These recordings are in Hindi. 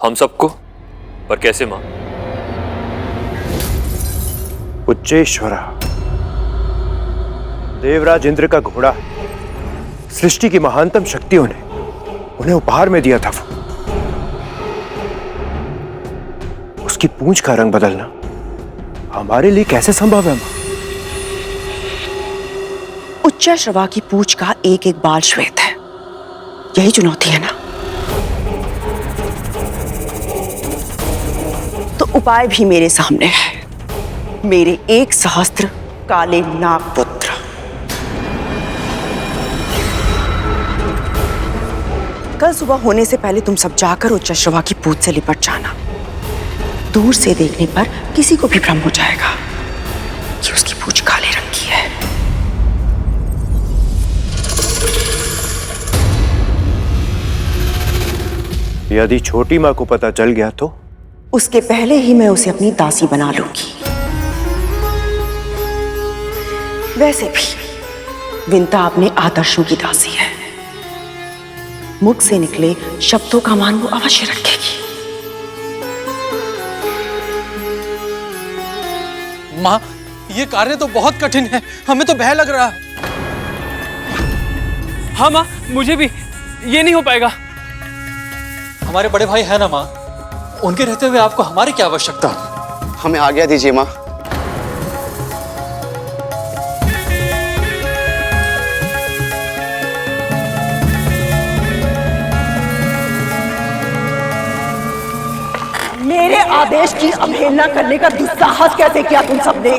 हम सबको, पर कैसे मां? उच्चेश्वरा, देवराज इंद्र का घोड़ा सृष्टि की महानतम शक्तियों ने उन्हें उपहार में दिया था। उसकी पूंछ का रंग बदलना हमारे लिए कैसे संभव है मां? उच्चैश्रवा की पूंछ का एक एक बाल श्वेत है, यही चुनौती है ना? तो उपाय भी मेरे सामने है, मेरे 1 सहस्त्र काले नागपुत्र। कल सुबह होने से पहले तुम सब जाकर उच्चैश्रवा की पूंछ से लिपट जाना। दूर से देखने पर किसी को भी भ्रम हो जाएगा कि उसकी पूंछ काले रंग की है। यदि छोटी मां को पता चल गया तो? उसके पहले ही मैं उसे अपनी दासी बना लूंगी। वैसे भी विंता अपने आदर्शों की दासी है, मुख से निकले शब्दों का मान वो अवश्य रखेगी। मां, ये कार्य तो बहुत कठिन है, हमें तो भय लग रहा है। हाँ मां, मुझे भी ये नहीं हो पाएगा। हमारे बड़े भाई है ना मां, उनके रहते हुए आपको हमारी क्या आवश्यकता? हमें आज्ञा दीजिए मां। मेरे आदेश की अवहेलना करने का दुस्साहस कैसे किया तुम सबने?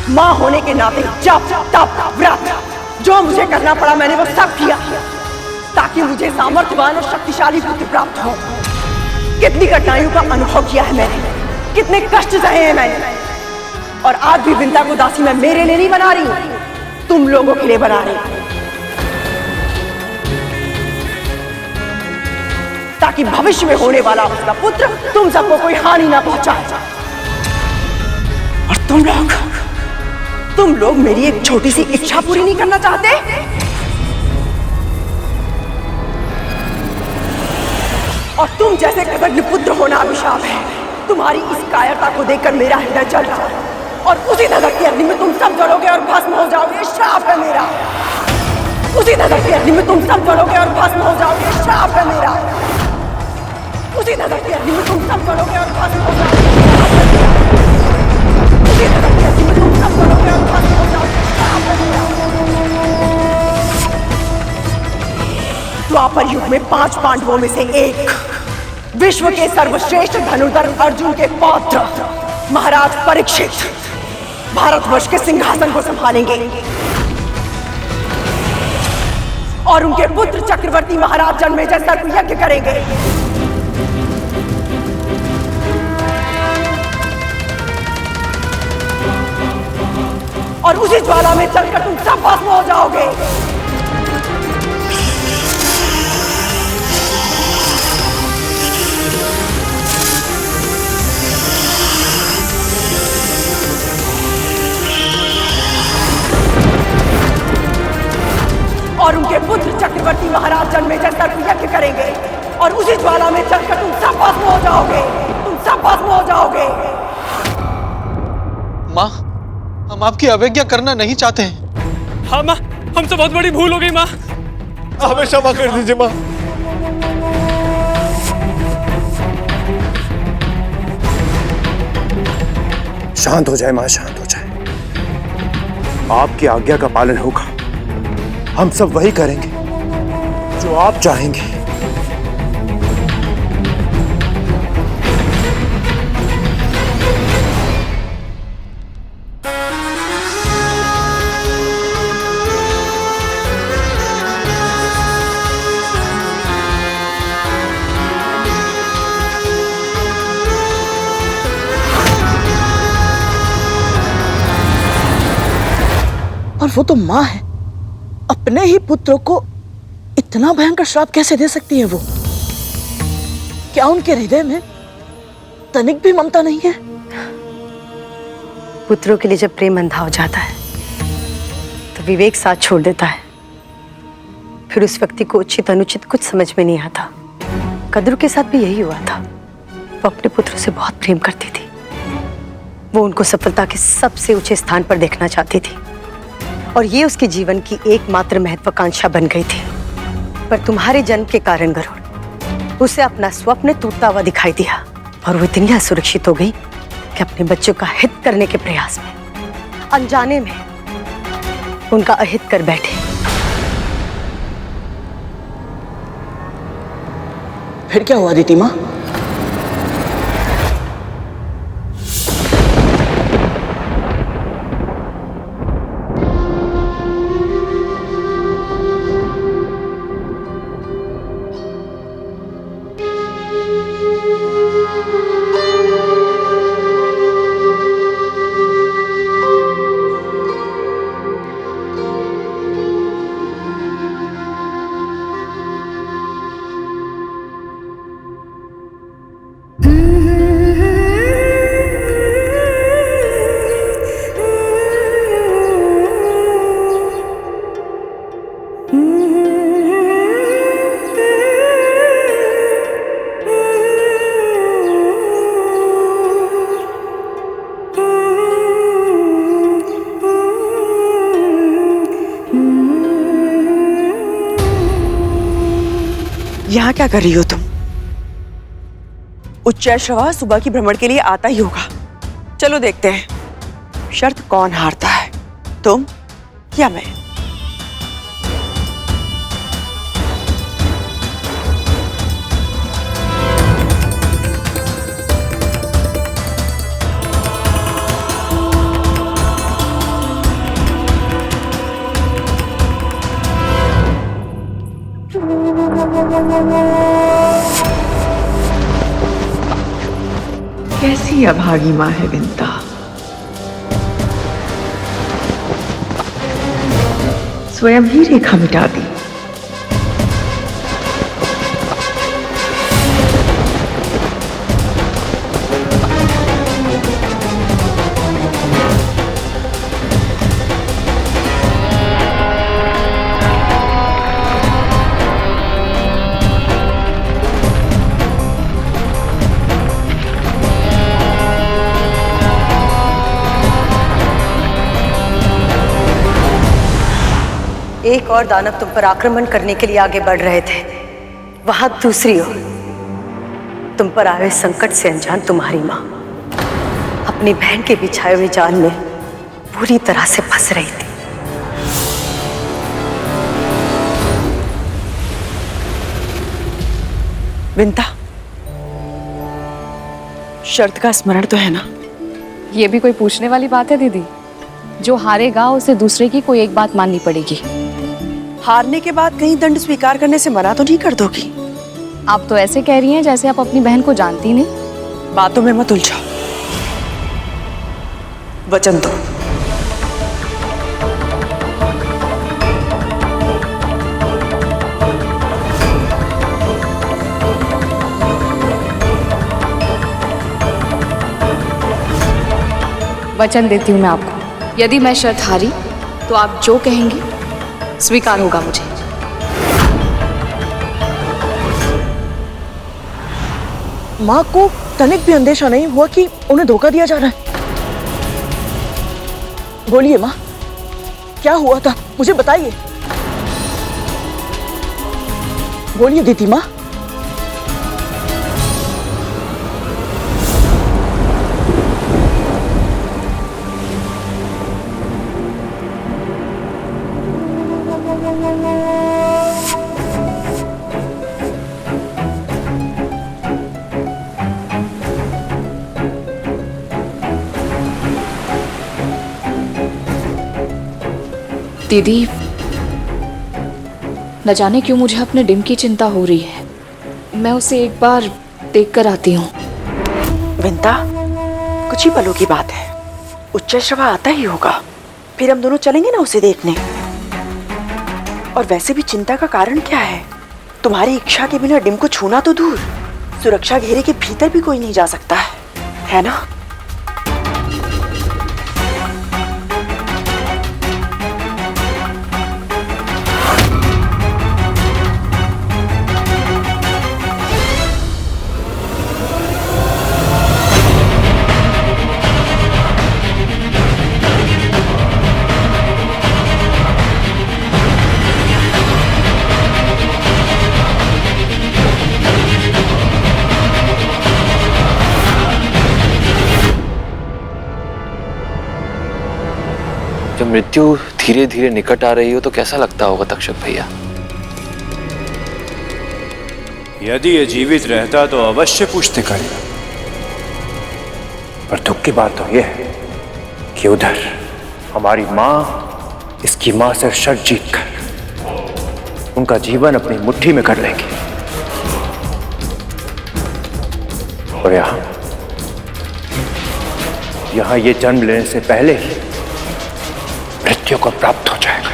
मां होने के नाते जप तप व्रत जो मुझे करना पड़ा मैंने वो सब किया ताकि मुझे सामर्थ्यवान और शक्तिशाली पुत्र प्राप्त हो। कितनी कठिनाइयों का अनुभव किया है मैंने, कितने कष्ट सहे हैं मैंने, और आज भी विंता को दासी मैं मेरे लिए नहीं बना रही हूं, तुम लोगों के लिए बना रही हूं, ताकि भविष्य में होने वाला उसका पुत्र तुम सबको कोई हानि ना पहुंचाए। और तुम लोग मेरी एक छोटी सी इच्छा पूरी नहीं करना चाहते? और तुम जैसे कृतज्ञ पुत्र होना अभिशाप है। तुम्हारी इस कायरता को देखकर मेरा हृदय जल रहा है, और उसी धधक की अग्नि में तुम सब जलोगे और भस्म हो जाओगे। श्राप है मेरा। उसी धधक की अग्नि में तुम सब जलोगे और भस्म हो जाओगे। श्राप है मेरा। उसी धधक की अग्नि में तुम सब जलोगे और भस्म हो जाओगे। उसी धधक की अग्नि में तुम सब जलोगे और भस्म हो जाओगे। श्राप है मेरा। द्वापर युग में 5 पांडवों में से एक, विश्व के सर्वश्रेष्ठ धनुर्धर अर्जुन के पौत्र महाराज परीक्षित भारतवर्ष के सिंहासन को संभालेंगे, और उनके पुत्र चक्रवर्ती महाराज जन्मेजय सर्प यज्ञ करेंगे। और उसी ज्वाला में चलकर तुम सब भस्म हो जाओगे। और उनके पुत्र चक्रवर्ती महाराज जन्मेजय सर्प यज्ञ करेंगे, और उसी ज्वाला में चलकर तुम सब भस्म हो जाओगे। तुम सब भस्म हो जाओगे। मां, हम आपकी अवज्ञा करना नहीं चाहते हैं। हाँ मां, हमसे बहुत बड़ी भूल हो गई मां। हमें क्षमा कर दीजिए मां। शांत हो जाए मां, शांत हो जाए। आपकी आज्ञा का पालन होगा। हम सब वही करेंगे जो आप चाहेंगे। और वो तो मां है, अपने ही पुत्रों को इतना भयंकर श्राप कैसे दे सकती है वो? क्या उनके हृदय में तनिक भी ममता नहीं है? पुत्रों के लिए जब प्रेम अंधा हो जाता है तो विवेक साथ छोड़ देता है। फिर उस व्यक्ति को उचित अनुचित कुछ समझ में नहीं आता। कद्रू के साथ भी यही हुआ था। वो अपने पुत्रों से बहुत प्रेम करती थी। वो उनको सफलता के सबसे ऊंचे स्थान पर देखना चाहती थी और ये उसके जीवन की एकमात्र महत्वाकांक्षा बन गई थी। पर तुम्हारे जन्म के कारण गरुड़, उसे अपना स्वप्न टूटता हुआ दिखाई दिया और वो इतनी असुरक्षित हो गई कि अपने बच्चों का हित करने के प्रयास में अनजाने में उनका अहित कर बैठे। फिर क्या हुआ दीदी माँ? यहाँ क्या कर रही हो तुम? उच्चैश्रवा सुबह की भ्रमण के लिए आता ही होगा। चलो देखते हैं शर्त कौन हारता है, तुम या मैं। कैसी अभागी माँ है विंता। स्वयं ही रेखा मिटा दी। एक और दानव तुम पर आक्रमण करने के लिए आगे बढ़ रहे थे, वहां दूसरी ओर तुम पर आए संकट से अनजान तुम्हारी मां अपनी बहन के बिछाए हुए जाल में पूरी तरह से फंस रही थी। विंता, शर्त का स्मरण तो है ना? ये भी कोई पूछने वाली बात है दीदी? जो हारेगा उसे दूसरे की कोई एक बात माननी पड़ेगी। हारने के बाद कहीं दंड स्वीकार करने से मना तो नहीं कर दोगी? आप तो ऐसे कह रही हैं जैसे आप अपनी बहन को जानती नहीं। बातों में मत उलझाओ, वचन दो। वचन देती हूँ मैं आपको, यदि मैं शर्त हारी तो आप जो कहेंगी स्वीकार होगा मुझे। माँ को तनिक भी अंदेशा नहीं हुआ कि उन्हें धोखा दिया जा रहा है? बोलिए माँ, क्या हुआ था? मुझे बताइए। बोलिए दीदी माँ। दीदी, न जाने क्यों मुझे अपने डिम की चिंता हो रही है। मैं उसे एक बार देख कर आती हूँ। विंता, कुछ ही पलों की बात है, उच्चैश्रवा आता ही होगा, फिर हम दोनों चलेंगे ना उसे देखने। और वैसे भी चिंता का कारण क्या है? तुम्हारी इच्छा के बिना डिम को छूना तो दूर, सुरक्षा घेरे के भीतर भी कोई नहीं जा सकता है ना? जब मृत्यु धीरे धीरे निकट आ रही हो तो कैसा लगता होगा तक्षक भैया? यदि ये जीवित रहता तो अवश्य पूछते करेगा। पर दुख की बात तो यह है कि उधर हमारी मां इसकी मां से शर्त जीत कर उनका जीवन अपनी मुट्ठी में कर लेंगी। और यहां ये जन्म लेने से पहले ही मृत्यु को प्राप्त हो जाएगा।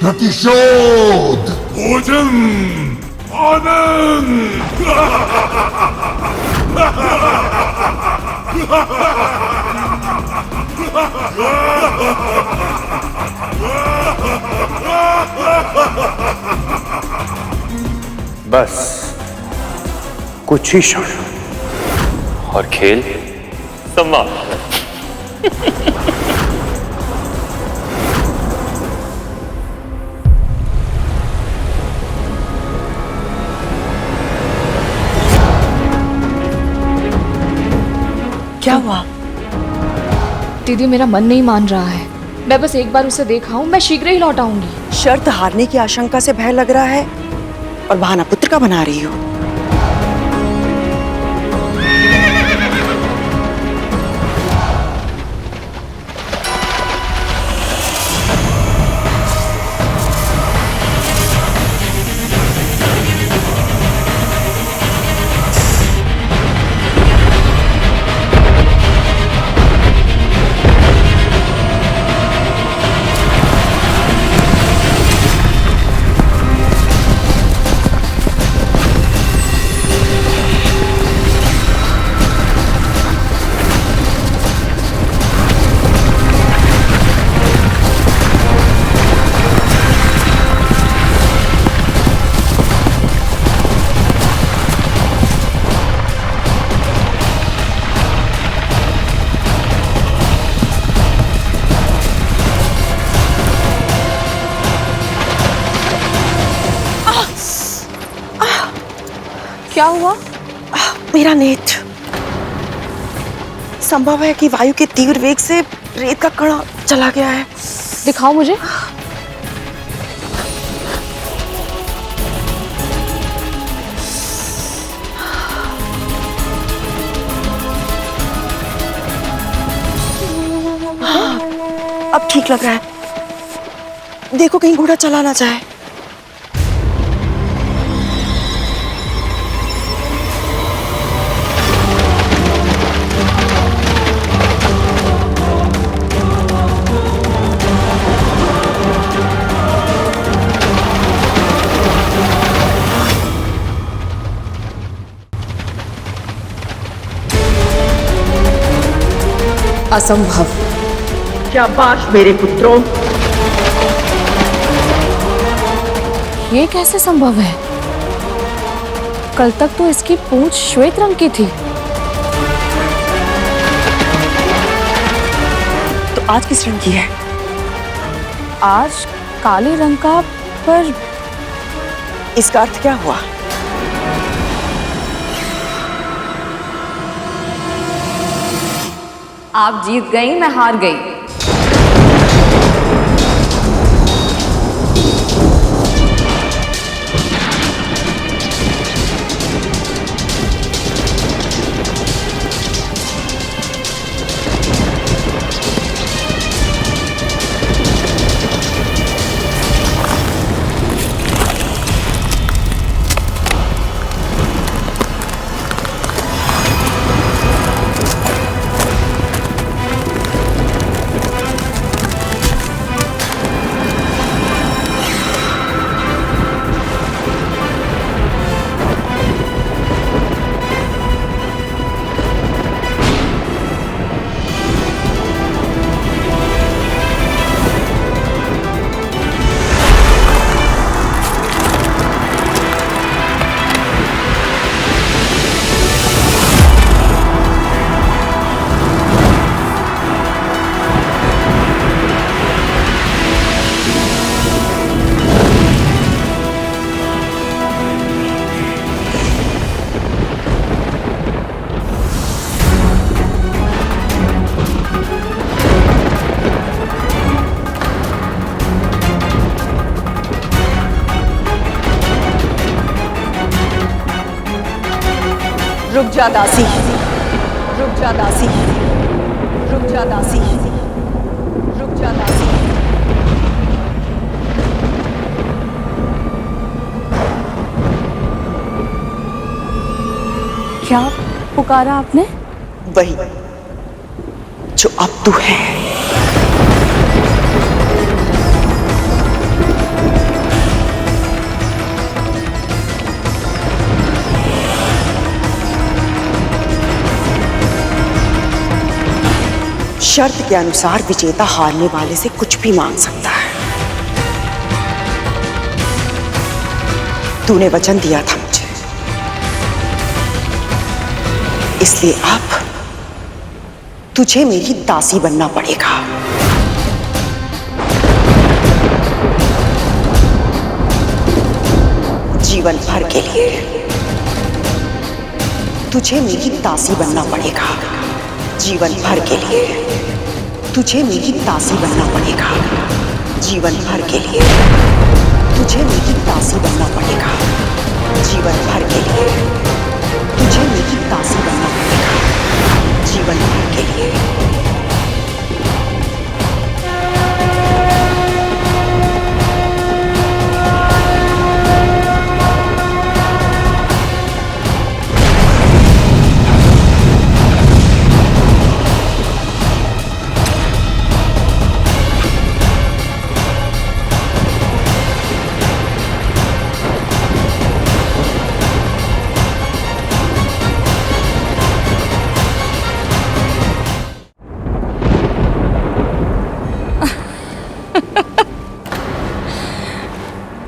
प्रतिशोध, भोजन, आनंद। बस कुछ ही क्षण और खेल समाप्त। क्या हुआ? दीदी मेरा मन नहीं मान रहा है। मैं बस एक बार उसे देखा हूँ, मैं शीघ्र ही लौट आऊंगी। शर्त हारने की आशंका से भय लग रहा है और बहाना पुत्र का बना रही हो। क्या हुआ? मेरा नेत्र। संभव है कि वायु के तीव्र वेग से रेत का कण चला गया है। दिखाओ मुझे। अब ठीक लग रहा है। देखो कहीं घोड़ा चला ना जाए। असंभव। शाबाश मेरे पुत्रों। ये कैसे संभव है? कल तक तो इसकी पूंछ श्वेत रंग की थी। तो आज किस रंग की है? आज काले रंग का। पर इसका अर्थ क्या हुआ? आप जीत गई, मैं हार गई। रुक जा दासी, रुक जा दासी, रुक जा दासी, रुक जा दासी। क्या पुकारा आपने? वही जो अब तू है। शर्त के अनुसार विजेता हारने वाले से कुछ भी मांग सकता है। तूने वचन दिया था मुझे, इसलिए अब तुझे मेरी दासी बनना पड़ेगा। जीवन भर के लिए तुझे मेरी दासी बनना पड़ेगा। जीवन भर के लिए तुझे मेरी दासी बनना पड़ेगा। जीवन भर के लिए तुझे मेरी दासी बनना पड़ेगा। जीवन भर के लिए तुझे मेरी दासी बनना पड़ेगा। जीवन भर के लिए।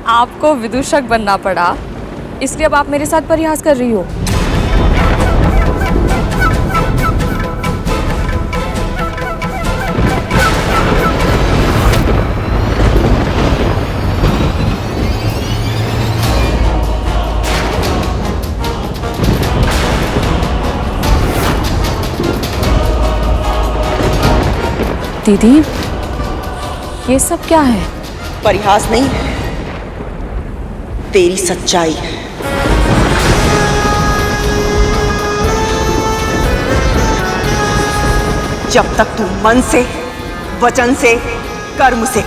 आपको विदूषक बनना पड़ा, इसलिए अब आप मेरे साथ परिहास कर रही हो। दीदी, ये सब क्या है? परिहास नहीं है, तेरी सच्चाई है। जब तक तू मन से, वचन से, कर्म से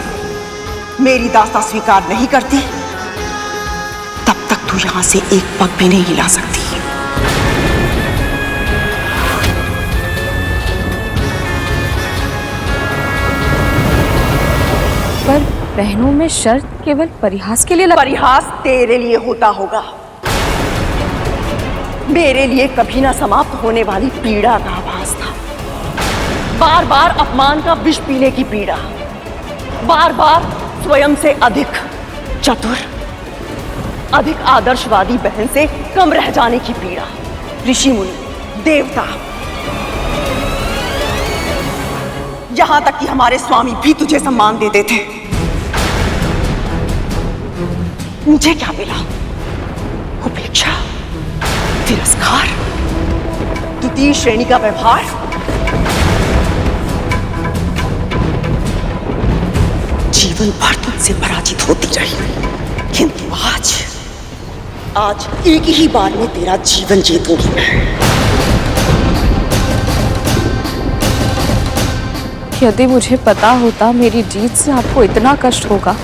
मेरी दास्ता स्वीकार नहीं करती, तब तक तू यहां से एक पग भी नहीं हिला सकती। पर बहनों में शर्त केवल परिहास के लिए परिहास तेरे लिए होता होगा, मेरे लिए कभी ना समाप्त होने वाली पीड़ा का आभास था। बार बार अपमान का विष पीने की पीड़ा, बार बार स्वयं से अधिक चतुर, अधिक आदर्शवादी बहन से कम रह जाने की पीड़ा। ऋषि मुनि, देवता, यहां तक कि हमारे स्वामी भी तुझे सम्मान देते थे। मुझे क्या मिला? उपेक्षा, तिरस्कार, द्वितीय श्रेणी का व्यवहार। जीवन भर तुझसे पराजित होती रही, किंतु आज एक ही बार में तेरा जीवन जीतूंगी मैं। यदि मुझे पता होता मेरी जीत से आपको इतना कष्ट होगा,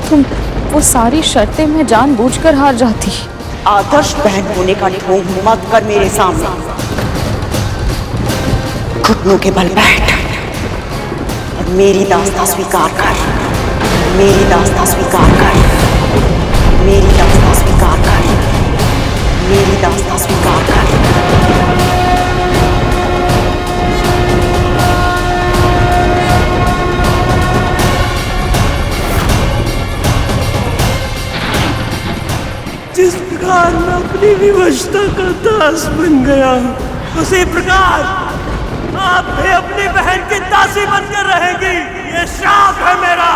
तो वो सारी शर्तें मैं जानबूझकर हार जाती। आदर्श बहन होने का ढोंग मत कर मेरे सामने। घुटनों के बल बैठ और मेरी दास्तां स्वीकार कर। मेरी दास्तां स्वीकार कर। मेरी दास्तां स्वीकार कर। मेरी दास्तां स्वीकार कर। जिस प्रकार मैं अपनी विवशता का दास बन गया, उसी प्रकार आप भी अपनी बहन की दासी बनकर रहेंगी। ये श्राप है मेरा।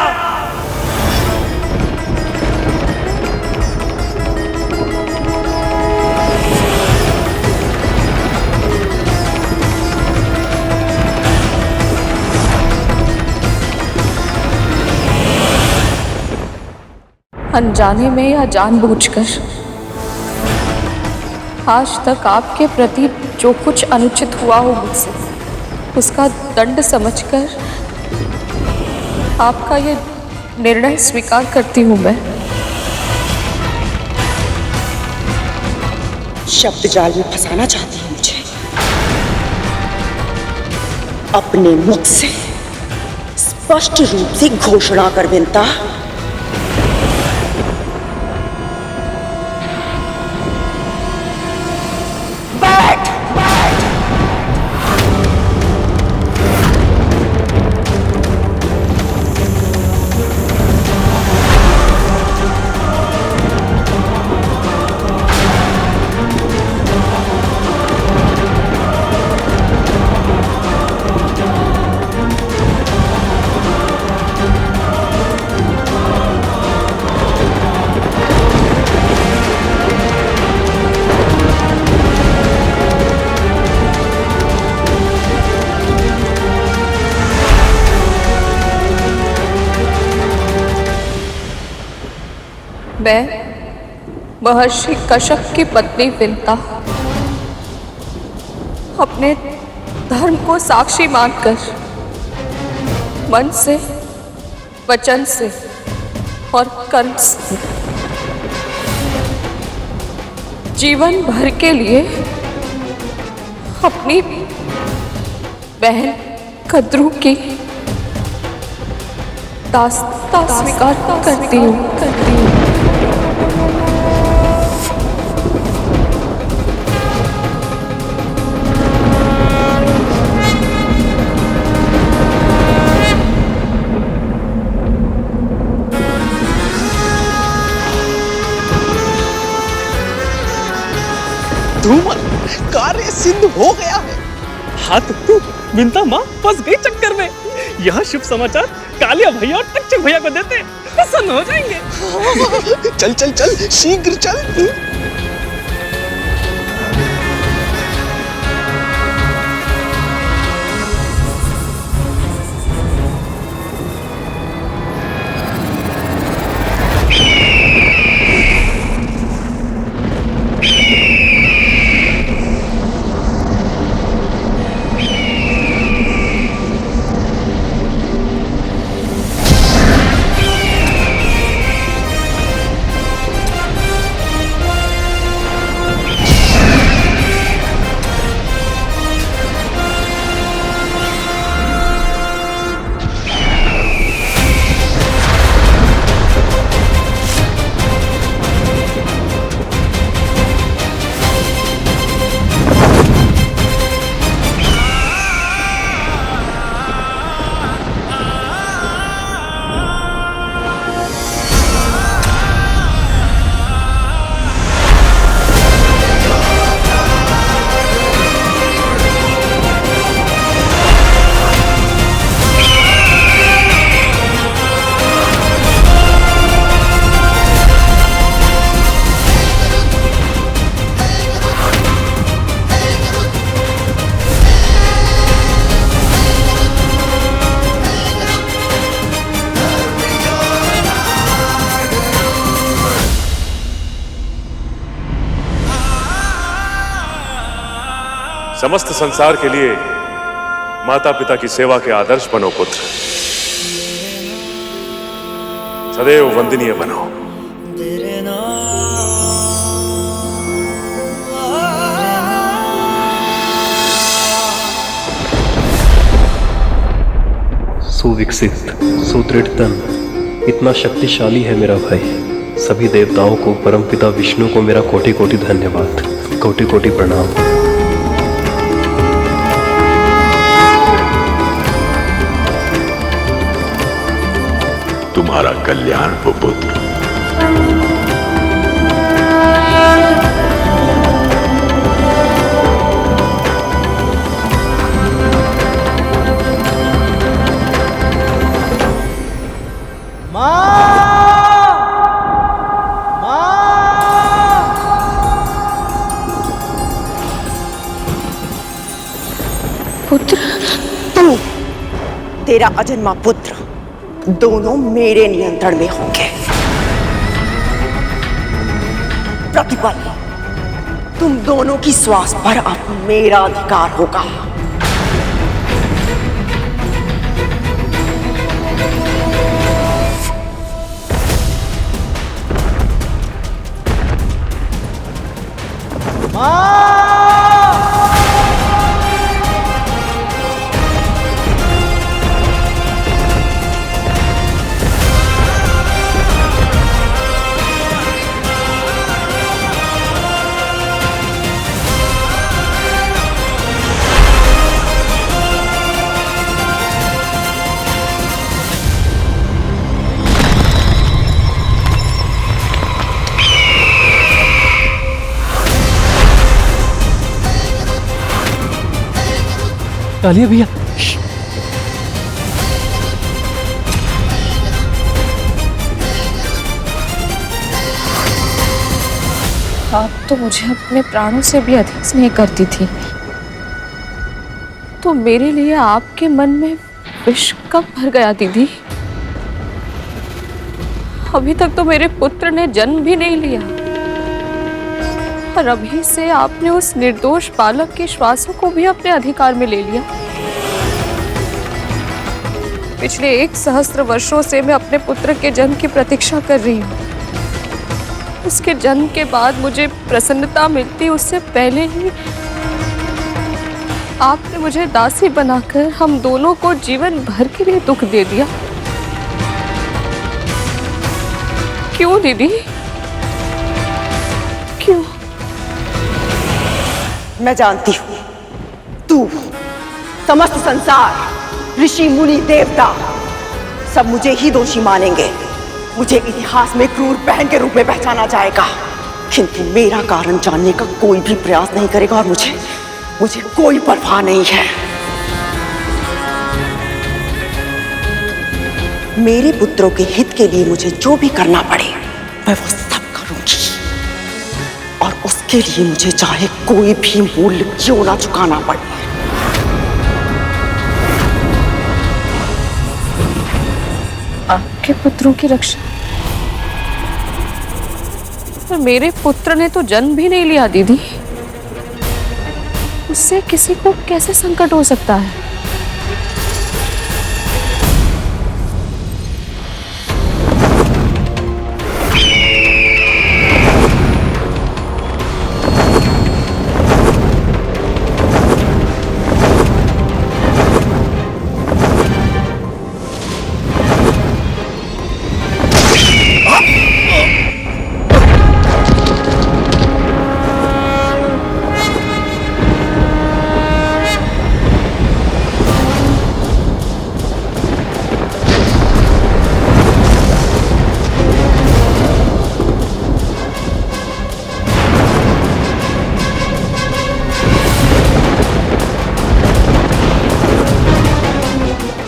अनजाने में या जानबूझकर आज तक आपके प्रति जो कुछ अनुचित हुआ हो मुझसे, उसका दंड समझकर आपका ये निर्णय स्वीकार करती हूँ मैं। शब्द जाल में फंसाना चाहती है मुझे। अपने मुख से स्पष्ट रूप से घोषणा कर विनता। मैं महर्षि कश्यप की पत्नी विंता अपने धर्म को साक्षी मानकर मन से, वचन से और कर्म से जीवन भर के लिए अपनी बहन कद्रू की दास्तां स्वीकार करती हूँ। कार्य सिद्ध हो गया है। हाँ तो विंता माँ फंस गई चक्कर में। यह शुभ समाचार कालिया भैया और टच्चक भैया को देते प्रसन्न हो जाएंगे। चल चल चल शीघ्र चल। समस्त संसार के लिए माता पिता की सेवा के आदर्श बनो पुत्र, सदैव वंदनीय बनो। सुविकसित, सुदृढ़ तन, इतना शक्तिशाली है मेरा भाई। सभी देवताओं को, परमपिता विष्णु को मेरा कोटि कोटि धन्यवाद, कोटि कोटि प्रणाम। तुम्हारा कल्याण हो पुत्र। पुत्र, तू, तेरा अजन्मा पुत्र दोनों मेरे नियंत्रण में होंगे। प्रतिपल तुम दोनों की श्वास पर अब मेरा अधिकार होगा। कालिया भैया, आप तो मुझे अपने प्राणों से भी अधिक स्नेह करती थी, तो मेरे लिए आपके मन में विष कब भर गया दीदी? अभी तक तो मेरे पुत्र ने जन्म भी नहीं लिया और अभी से आपने उस निर्दोष बालक के श्वासों को भी अपने अधिकार में ले लिया। पिछले 1 सहस्त्र वर्षों से मैं अपने पुत्र के जन्म की प्रतीक्षा कर रही हूँ। उसके जन्म के बाद मुझे प्रसन्नता मिलती, उससे पहले ही आपने मुझे दासी बनाकर हम दोनों को जीवन भर के लिए दुख दे दिया। क्यों दीदी, क्यों? मैं जानती हूँ तू, समस्त संसार, ऋषि मुनि देवता सब मुझे ही दोषी मानेंगे। मुझे इतिहास में क्रूर बहन के रूप में पहचाना जाएगा, किंतु मेरा कारण जानने का कोई भी प्रयास नहीं करेगा और मुझे कोई परवाह नहीं है। मेरे पुत्रों के हित के लिए मुझे जो भी करना पड़े मैं वो सब करूंगी, और उसके लिए मुझे चाहे कोई भी मूल्य क्यों ना चुकाना पड़े। आपके पुत्रों की रक्षा? पर मेरे पुत्र ने तो जन्म भी नहीं लिया दीदी, उससे किसी को कैसे संकट हो सकता है?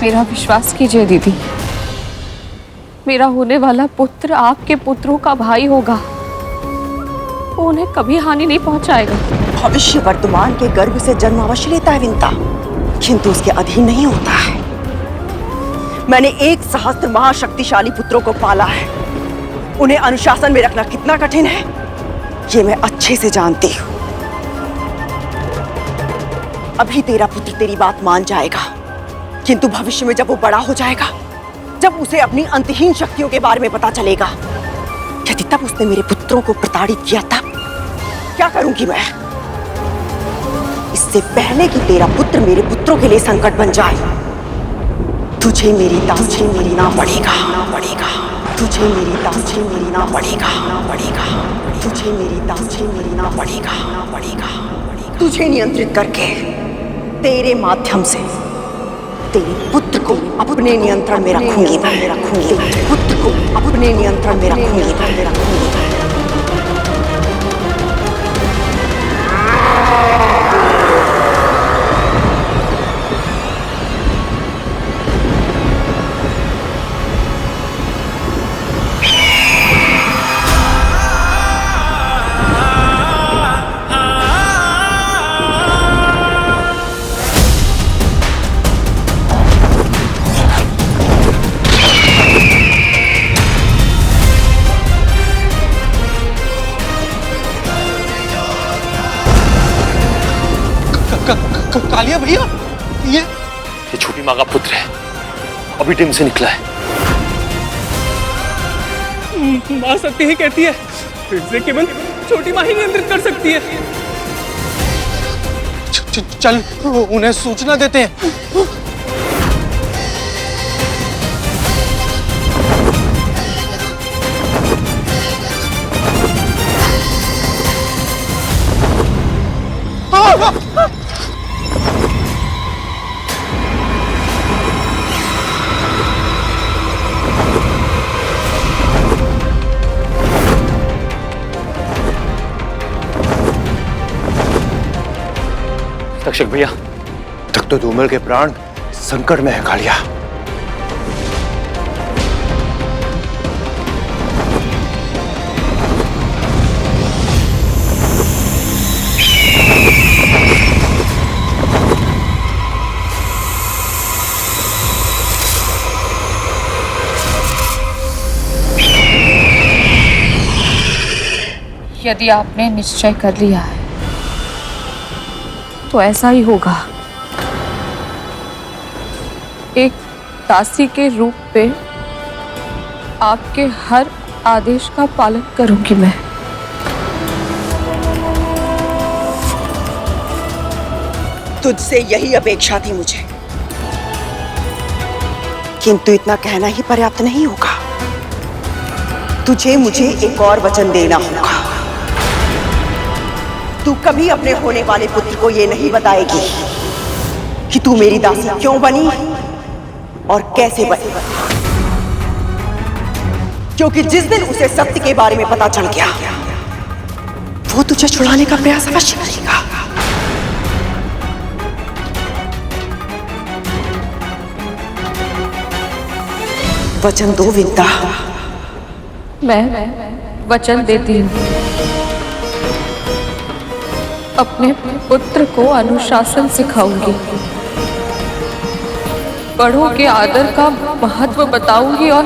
मेरा विश्वास कीजिए दीदी, मेरा होने वाला पुत्र आपके पुत्रों का भाई होगा, वो उन्हें कभी हानि नहीं पहुंचाएगा। भविष्य वर्तमान के गर्भ से जन्म अवश्य लेता है विंता, किंतु उसके अधीन नहीं होता है। मैंने 1 सहस्त्र महाशक्तिशाली पुत्रों को पाला है, उन्हें अनुशासन में रखना कितना कठिन है ये मैं अच्छे से जानती हूँ। अभी तेरा पुत्र तेरी बात मान जाएगा, किंतु भविष्य में जब वो बड़ा हो जाएगा, जब उसे अपनी अंतहीन शक्तियों के बारे में पता चलेगा, यदि तब उसने मेरे पुत्रों को प्रताड़ित किया तब क्या करूंगी मैं? इससे पहले कि तेरा पुत्र मेरे पुत्रों के लिए संकट बन जाए, तुझे मेरी दासी मिलना पड़ेगा, तुझे मेरी दासी मिलना पड़ेगा, तुझे मेरी दासी मिलना पड़ेगा। तुझे नियंत्रित करके तेरे माध्यम से तेरे पुत्र को अपने नियंत्रण में रखूंगी मैं, तेरे पुत्र को अपने नियंत्रण में रखूंगी मैं। कालिया भैया, ये छोटी माँ का पुत्र है, अभी टिम से निकला है। माँ सत्य ही कहती है, इसे केवल छोटी माँ ही नियंत्रित कर सकती है। चल उन्हें सूचना देते हैं। तक्षक भैया, तक तो धूमल के प्राण संकट में है कालिया। यदि आपने निश्चय कर लिया है तो ऐसा ही होगा। एक दासी के रूप में आपके हर आदेश का पालन करूंगी मैं। तुझसे यही अपेक्षा थी मुझे, किंतु इतना कहना ही पर्याप्त नहीं होगा। तुझे मुझे एक और वचन देना होगा। तू कभी अपने होने वाले पुत्र को यह नहीं बताएगी कि तू मेरी दासी क्यों बनी और कैसे बनी, क्योंकि जिस दिन उसे सत्य के बारे में पता चल गया, वो तुझे छुड़ाने का प्रयास अवश्य करेगा। वचन दो विद्या। मैं वचन देती हूँ, अपने पुत्र को अनुशासन सिखाऊंगी, बड़ों के आदर का महत्व बताऊंगी और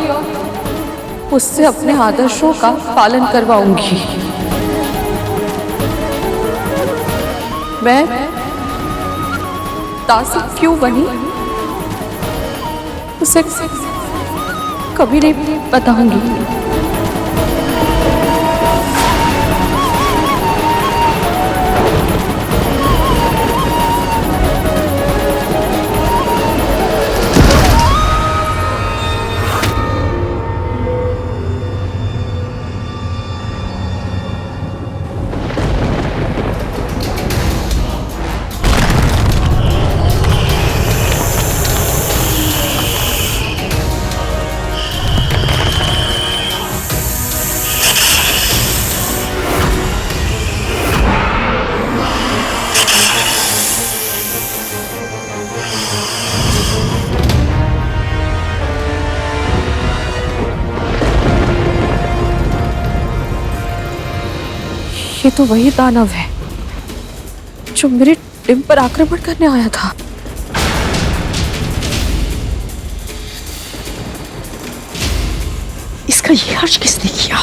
उससे अपने आदर्शों का पालन करवाऊंगी। मैं दासी क्यों बनी उसे कभी नहीं बताऊंगी। ये तो वही दानव है जो मेरे टिम पर आक्रमण करने आया था। इसका ये हर्ष किसने किया?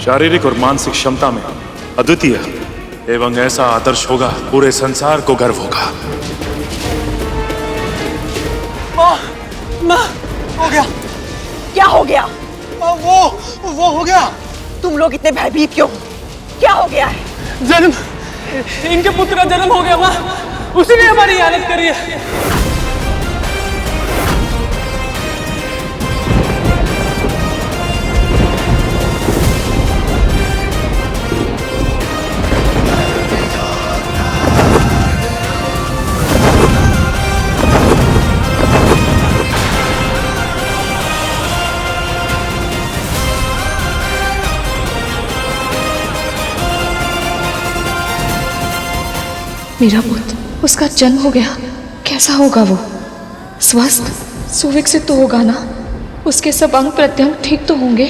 शारीरिक और मानसिक क्षमता में अद्वितीय एवं ऐसा आदर्श होगा, पूरे संसार को गर्व होगा। माँ, हो गया। क्या हो गया? वो हो गया। तुम लोग इतने भयभीत क्यों? क्या हो गया है? जन्म, इनके पुत्र का जन्म हो गया माँ, उसी ने हमारी इयानत करी है। मेरा पुत्र, उसका जन्म हो गया। कैसा होगा वो? स्वस्थ, सुविकसित तो होगा ना? उसके सब अंग प्रत्यंग ठीक तो होंगे?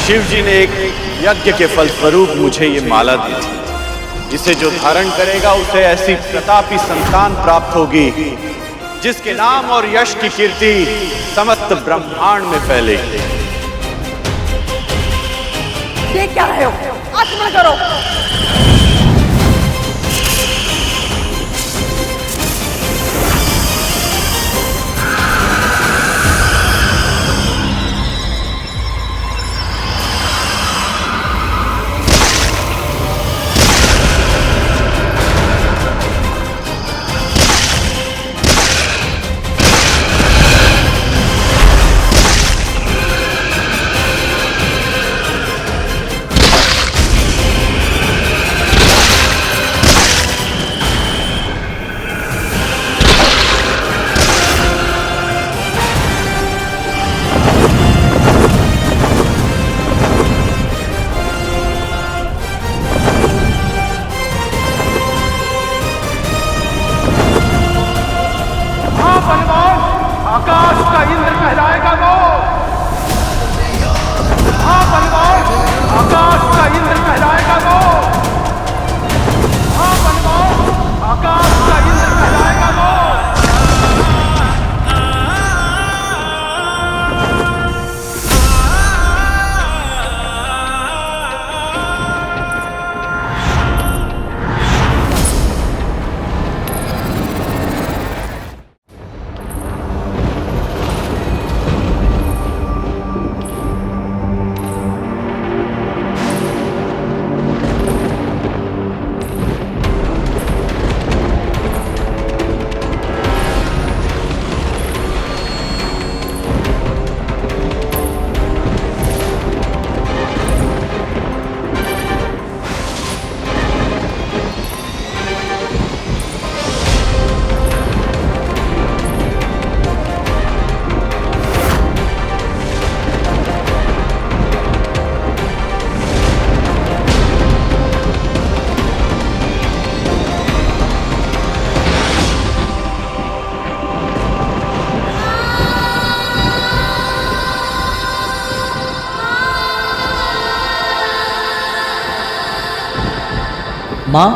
शिव जी ने एक यज्ञ के फलस्वरूप मुझे ये माला दी थी। जिसे जो धारण करेगा उसे ऐसी प्रतापी संतान प्राप्त होगी जिसके नाम और यश की कीर्ति समस्त ब्रह्मांड में फैलेगी। देख क्या रहे हो? आत्मन करो। आकाश का इंद्र कहलाएगा वो। हाँ बलवान, आकाश का इंद्र कहलाएगा वो। हाँ बलवान, आकाश का इंद्र कहलाएगा वो। माँ,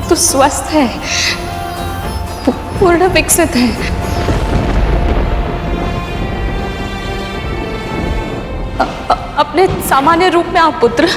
तो स्वस्थ है, पूर्ण विकसित है। अपने सामान्य रूप में आप पुत्र।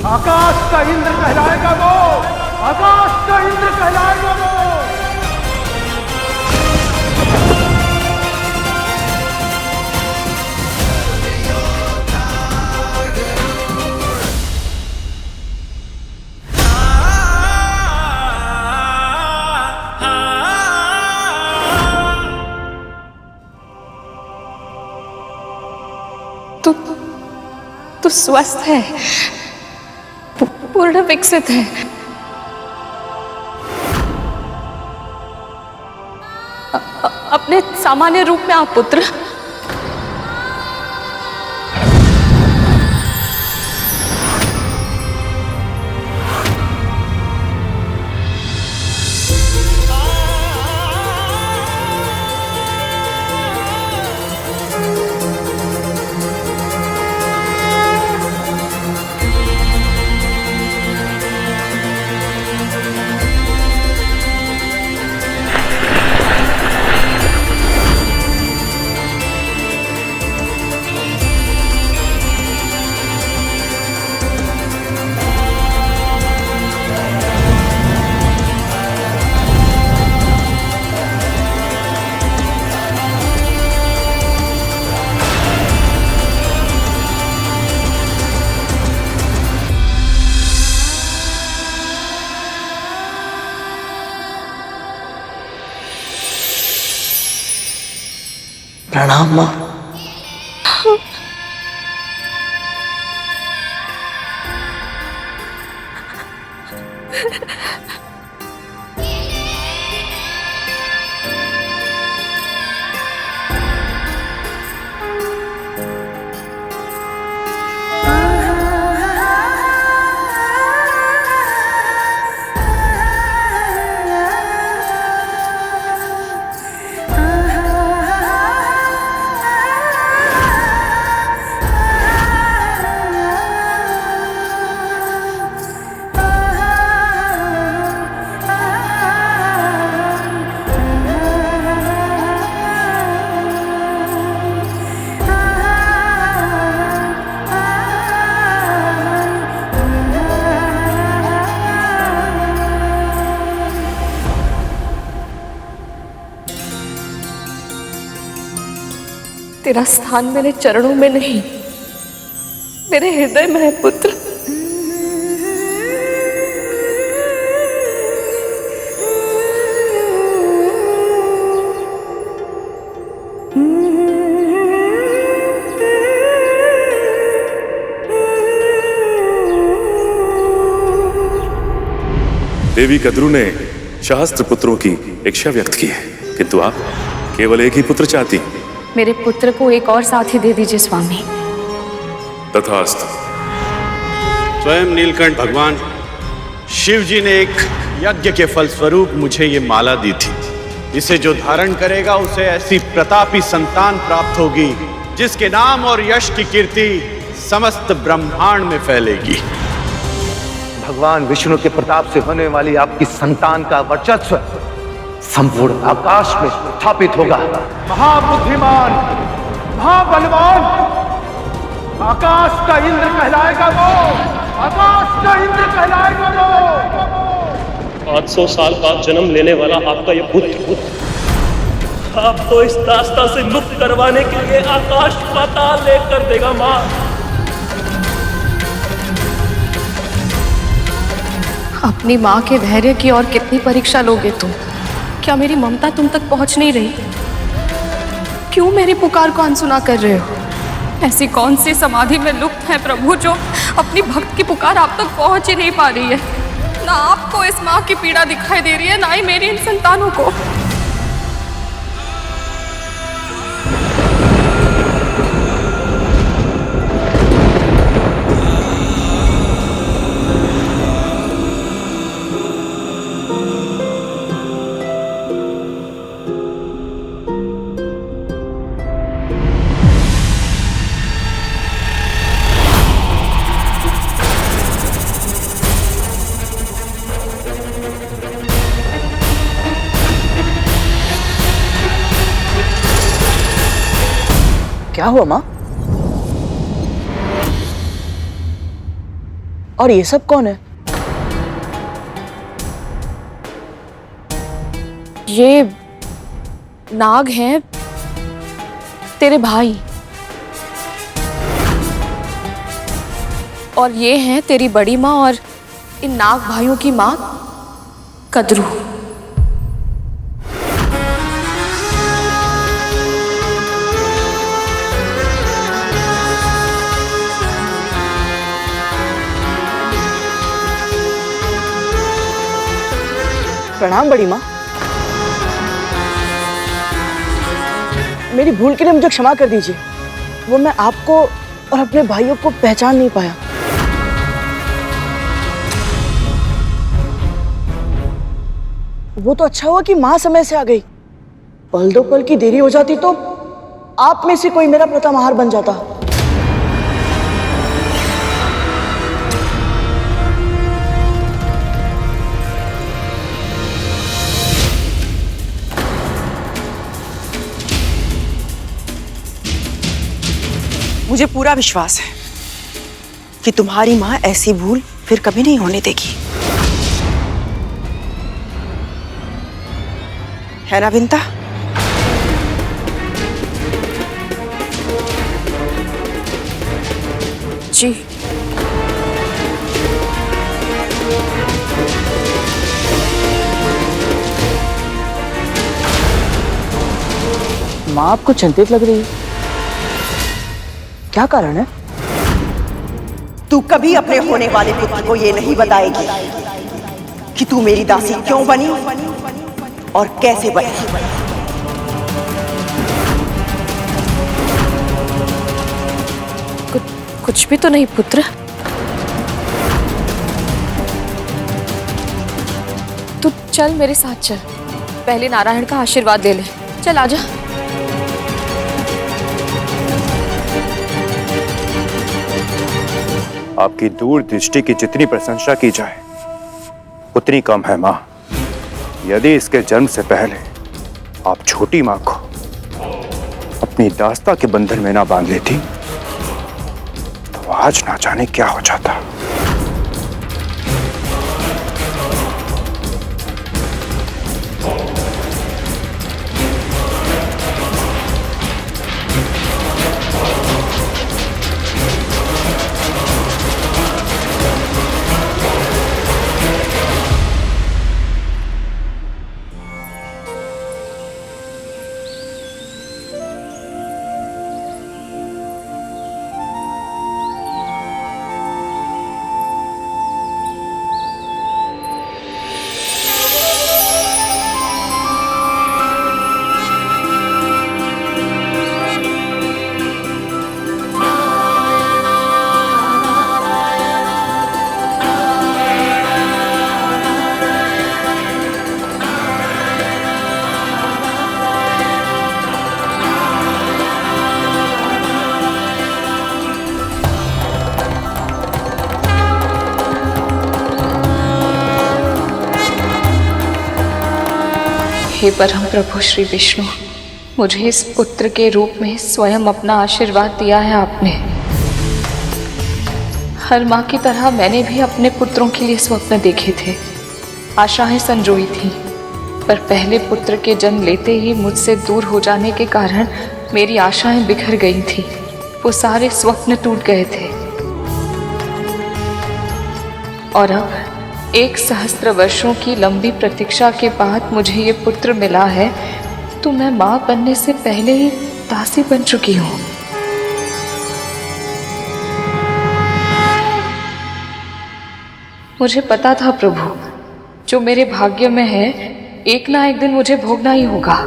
आकाश का इंद्र कहलाएगा वो। आकाश का इंद्र कहलाएगा वो। तो स्वस्थ है, पूर्ण विकसित है। अपने सामान्य रूप में आप पुत्र। प्रणाम माँ। तेरा स्थान मेरे चरणों में नहीं, मेरे हृदय में है पुत्र। देवी कद्रू ने सहस्त्र पुत्रों की इच्छा व्यक्त की है, किंतु आप केवल एक ही पुत्र चाहती। मेरे पुत्र को एक और साथी दे दीजिए स्वामी। तथास्तु। स्वयं नीलकंठ भगवान शिव जी ने एक यज्ञ के फलस्वरूप मुझे ये माला दी थी। इसे जो धारण करेगा उसे ऐसी प्रतापी संतान प्राप्त होगी जिसके नाम और यश की कीर्ति समस्त ब्रह्मांड में फैलेगी। भगवान विष्णु के प्रताप से होने वाली आपकी संतान का वर्चस्व संपूर्ण आकाश में स्थापित होगा। महाबुद्धिमान, महाबलवान, आकाश का इंद्र कहलाएगा वो, आकाश का इंद्र कहलाएगा वो। 500 साल बाद जन्म लेने वाला आपका ये पुत्र आपको इस दास्ता से मुक्त करवाने के लिए आकाश पाताल लेकर देगा माँ। अपनी माँ के धैर्य की और कितनी परीक्षा लोगे तुम? क्या मेरी ममता तुम तक पहुंच नहीं रही? क्यों मेरी पुकार को अनसुना कर रहे हो? ऐसी कौन सी समाधि में लुप्त है प्रभु जो अपनी भक्त की पुकार आप तक पहुंच ही नहीं पा रही है? ना आपको इस माँ की पीड़ा दिखाई दे रही है, ना ही मेरी इन संतानों को। क्या हुआ माँ? और ये सब कौन है? ये नाग हैं, तेरे भाई। और ये हैं तेरी बड़ी माँ और इन नाग भाइयों की माँ कद्रू। प्रणाम बड़ी माँ। मेरी भूल के लिए मुझे क्षमा कर दीजिए। वो मैं आपको और अपने भाइयों को पहचान नहीं पाया। वो तो अच्छा हुआ कि माँ समय से आ गई। पल दो पल की देरी हो जाती तो आप में से कोई मेरा प्रथम आहार बन जाता। मुझे पूरा विश्वास है कि तुम्हारी माँ ऐसी भूल फिर कभी नहीं होने देगी, है ना विंता? जी। माँ आपको चिंतित लग रही है, क्या कारण है? तू कभी अपने होने वाले पुत्र को ये नहीं बताएगी कि तू मेरी दासी क्यों बनी और कैसे बनी। कुछ भी तो नहीं पुत्र। तू चल मेरे साथ चल, पहले नारायण का आशीर्वाद ले ले। चल आजा। आपकी दूरदृष्टि की जितनी प्रशंसा की जाए उतनी कम है माँ। यदि इसके जन्म से पहले आप छोटी माँ को अपनी दास्ता के बंधन में ना बांध लेती तो आज ना जाने क्या हो जाता। हे परम प्रभु श्री विष्णु, मुझे इस पुत्र के रूप में स्वयं अपना आशीर्वाद दिया है आपने। हर माँ की तरह मैंने भी अपने पुत्रों के लिए स्वप्न देखे थे, आशाएं संजोई थी, पर पहले पुत्र के जन्म लेते ही मुझसे दूर हो जाने के कारण मेरी आशाएं बिखर गई थी। वो सारे स्वप्न टूट गए थे और अब 1,000 वर्षों की लंबी प्रतीक्षा के बाद मुझे ये पुत्र मिला है, तो मैं माँ बनने से पहले ही दासी बन चुकी हूँ। मुझे पता था प्रभु, जो मेरे भाग्य में है एक ना एक दिन मुझे भोगना ही होगा।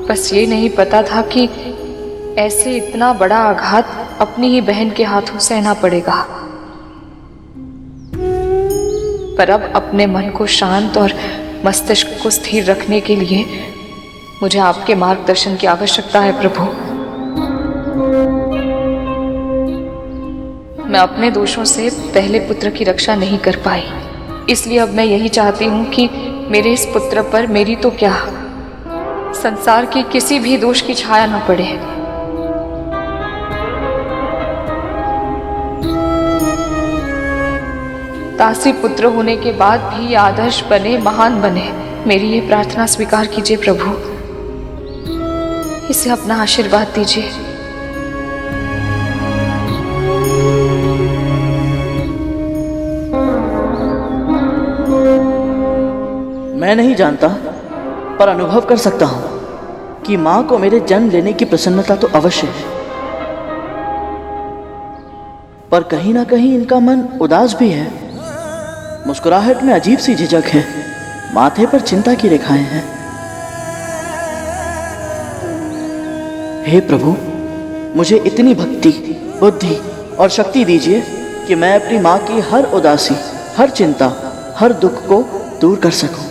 बस ये नहीं पता था कि ऐसे इतना बड़ा आघात अपनी ही बहन के हाथों सहना पड़ेगा। पर अब अपने मन को शांत और मस्तिष्क को स्थिर रखने के लिए मुझे आपके मार्गदर्शन की आवश्यकता है प्रभु। मैं अपने दोषों से पहले पुत्र की रक्षा नहीं कर पाई, इसलिए अब मैं यही चाहती हूँ कि मेरे इस पुत्र पर मेरी तो क्या, संसार की किसी भी दोष की छाया न पड़े। दासी पुत्र होने के बाद भी आदर्श बने, महान बने, मेरी ये प्रार्थना स्वीकार कीजिए प्रभु। इसे अपना आशीर्वाद दीजिए। मैं नहीं जानता, पर अनुभव कर सकता हूं कि मां को मेरे जन्म लेने की प्रसन्नता तो अवश्य है, पर कहीं ना कहीं इनका मन उदास भी है। मुस्कुराहट में अजीब सी झिझक है, माथे पर चिंता की रेखाएं हैं। हे प्रभु, मुझे इतनी भक्ति, बुद्धि और शक्ति दीजिए कि मैं अपनी माँ की हर उदासी, हर चिंता, हर दुख को दूर कर सकूं।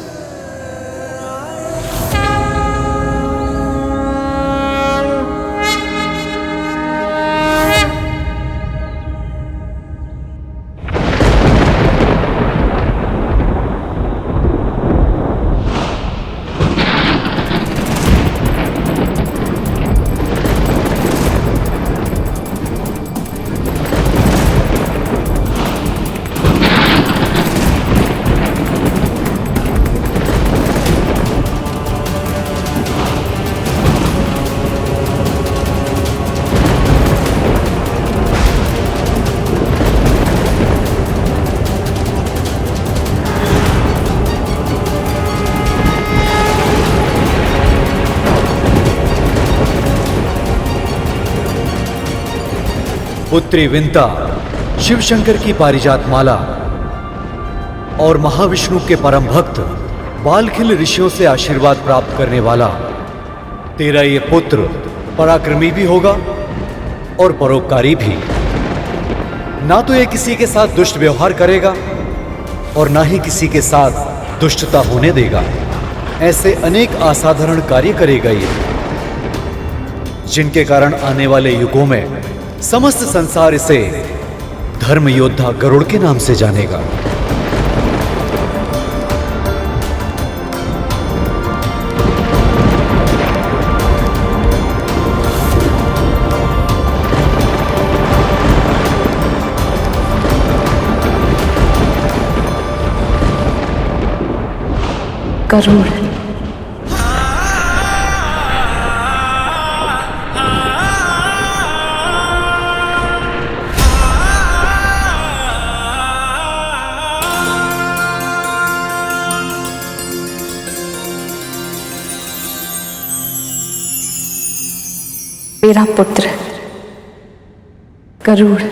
पुत्री विंता, शिव शंकर की पारिजात माला और महाविष्णु के परम भक्त बालखिल ऋषियों से आशीर्वाद प्राप्त करने वाला तेरा ये पुत्र पराक्रमी भी होगा और परोपकारी भी। ना तो ये किसी के साथ दुष्ट व्यवहार करेगा और ना ही किसी के साथ दुष्टता होने देगा। ऐसे अनेक असाधारण कार्य करेगा ये, जिनके कारण आने वाले युगों में समस्त संसार इसे धर्म योद्धा गरुड़ के नाम से जानेगा। गरुड़, मेरा पुत्र गरुड़।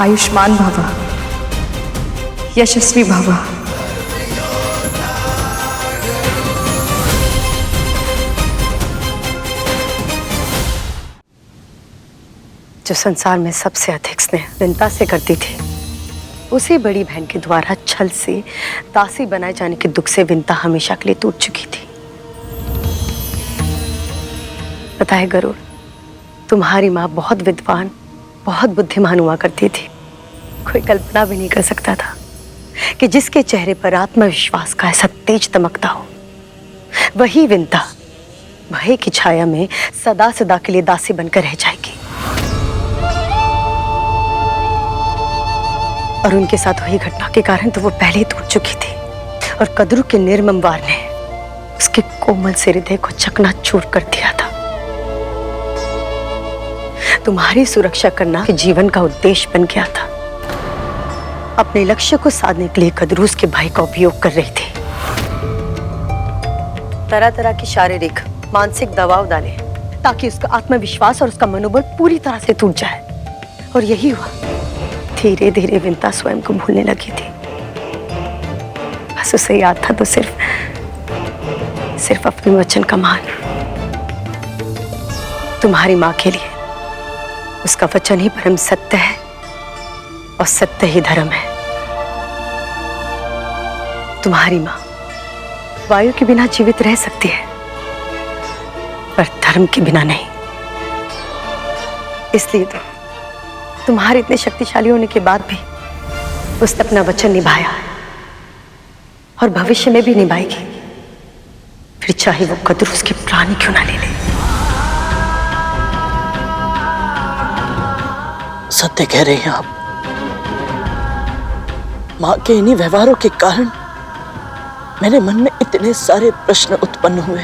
आयुष्मान भव, यशस्वी भव। जो संसार में सबसे अधिक स्नेह विंता से करती थी, उसी बड़ी बहन के द्वारा छल से दासी बनाए जाने के दुख से विंता हमेशा के लिए टूट चुकी थी। पता है गरुड़, तुम्हारी माँ बहुत विद्वान, बहुत बुद्धिमान हुआ करती थी। कोई कल्पना भी नहीं कर सकता था कि जिसके चेहरे पर आत्मविश्वास का ऐसा तेज चमकता हो, वही विंता भय की छाया में सदा सदा के लिए दासी बनकर रह जाएगी। और उनके साथ हुई घटना के कारण तो वो पहले ही टूट चुकी थी, और कद्रू के निर्मम वार ने उसके कोमल से हृदय को चकनाचूर कर दिया था। तुम्हारी सुरक्षा करना के जीवन का उद्देश्य बन गया था। अपने लक्ष्य को साधने के लिए कद्रूस के भाई का उपयोग कर रही थी। तरह तरह की शारीरिक मानसिक दबाव डाले ताकि उसका आत्मविश्वास और उसका मनोबल पूरी तरह से टूट जाए। और यही हुआ। धीरे धीरे विंता स्वयं को भूलने लगी थी। बस उसे याद था तो सिर्फ अपने वचन का मान। तुम्हारी माँ के लिए उसका वचन ही परम सत्य है और सत्य ही धर्म है। तुम्हारी माँ वायु के बिना जीवित रह सकती है, पर धर्म के बिना नहीं। इसलिए तो तुम्हारे इतने शक्तिशाली होने के बाद भी उसने अपना वचन निभाया है और भविष्य में भी निभाएगी, फिर चाहे वो कद्रू उसके प्राण क्यों ना ले ले। सत्य कह रहे हैं आप। माँ के इन्हीं व्यवहारों के कारण मेरे मन में इतने सारे प्रश्न उत्पन्न हुए।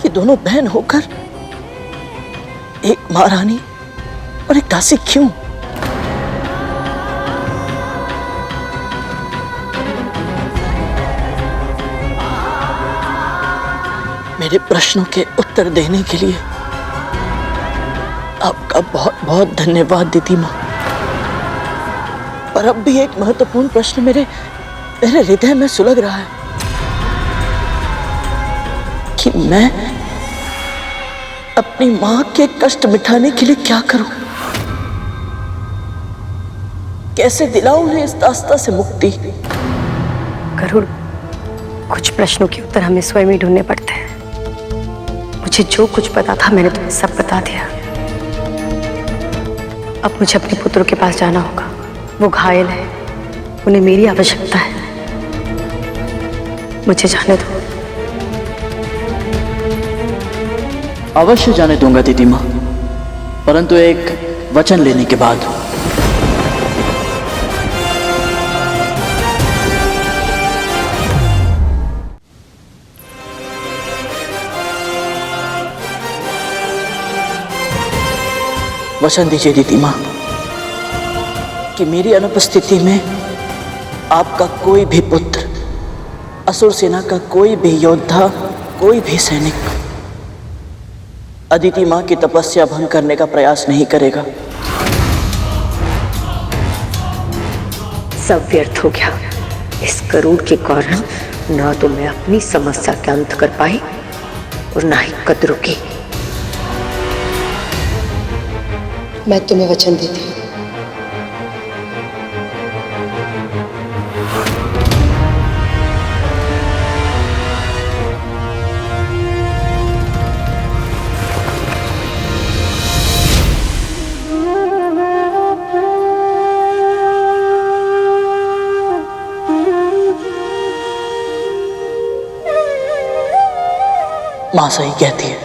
ये दोनों बहन होकर एक महारानी और एक दासी क्यों? मेरे प्रश्नों के उत्तर देने के लिए आपका बहुत बहुत धन्यवाद दीदी माँ। पर अब भी एक महत्वपूर्ण प्रश्न मेरे हृदय में सुलग रहा है कि मैं अपनी माँ के कष्ट मिटाने के लिए क्या करूं? कैसे दिलाऊं उन्हें इस दास्ता से मुक्ति? गरुड़, कुछ प्रश्नों के उत्तर हमें स्वयं ही ढूंढने पड़ते हैं। मुझे जो कुछ पता था मैंने तुम्हें सब बता दिया। अब मुझे अपने पुत्रों के पास जाना होगा। वो घायल है, उन्हें मेरी आवश्यकता है। मुझे जाने दो। अवश्य जाने दूंगा दीदी माँ, परंतु एक वचन लेने के बाद। वचन दीजिए दीदी माँ कि मेरी अनुपस्थिति में आपका कोई भी पुत्र, असुर सेना का कोई भी योद्धा, कोई भी सैनिक अदिति माँ की तपस्या भंग करने का प्रयास नहीं करेगा। सब व्यर्थ हो गया। इस गरुड़ के कारण ना तो मैं अपनी समस्या का अंत कर पाई और ना ही कद्रू की। मैं तुम्हें वचन देती हूँ। माँ सही कहती है,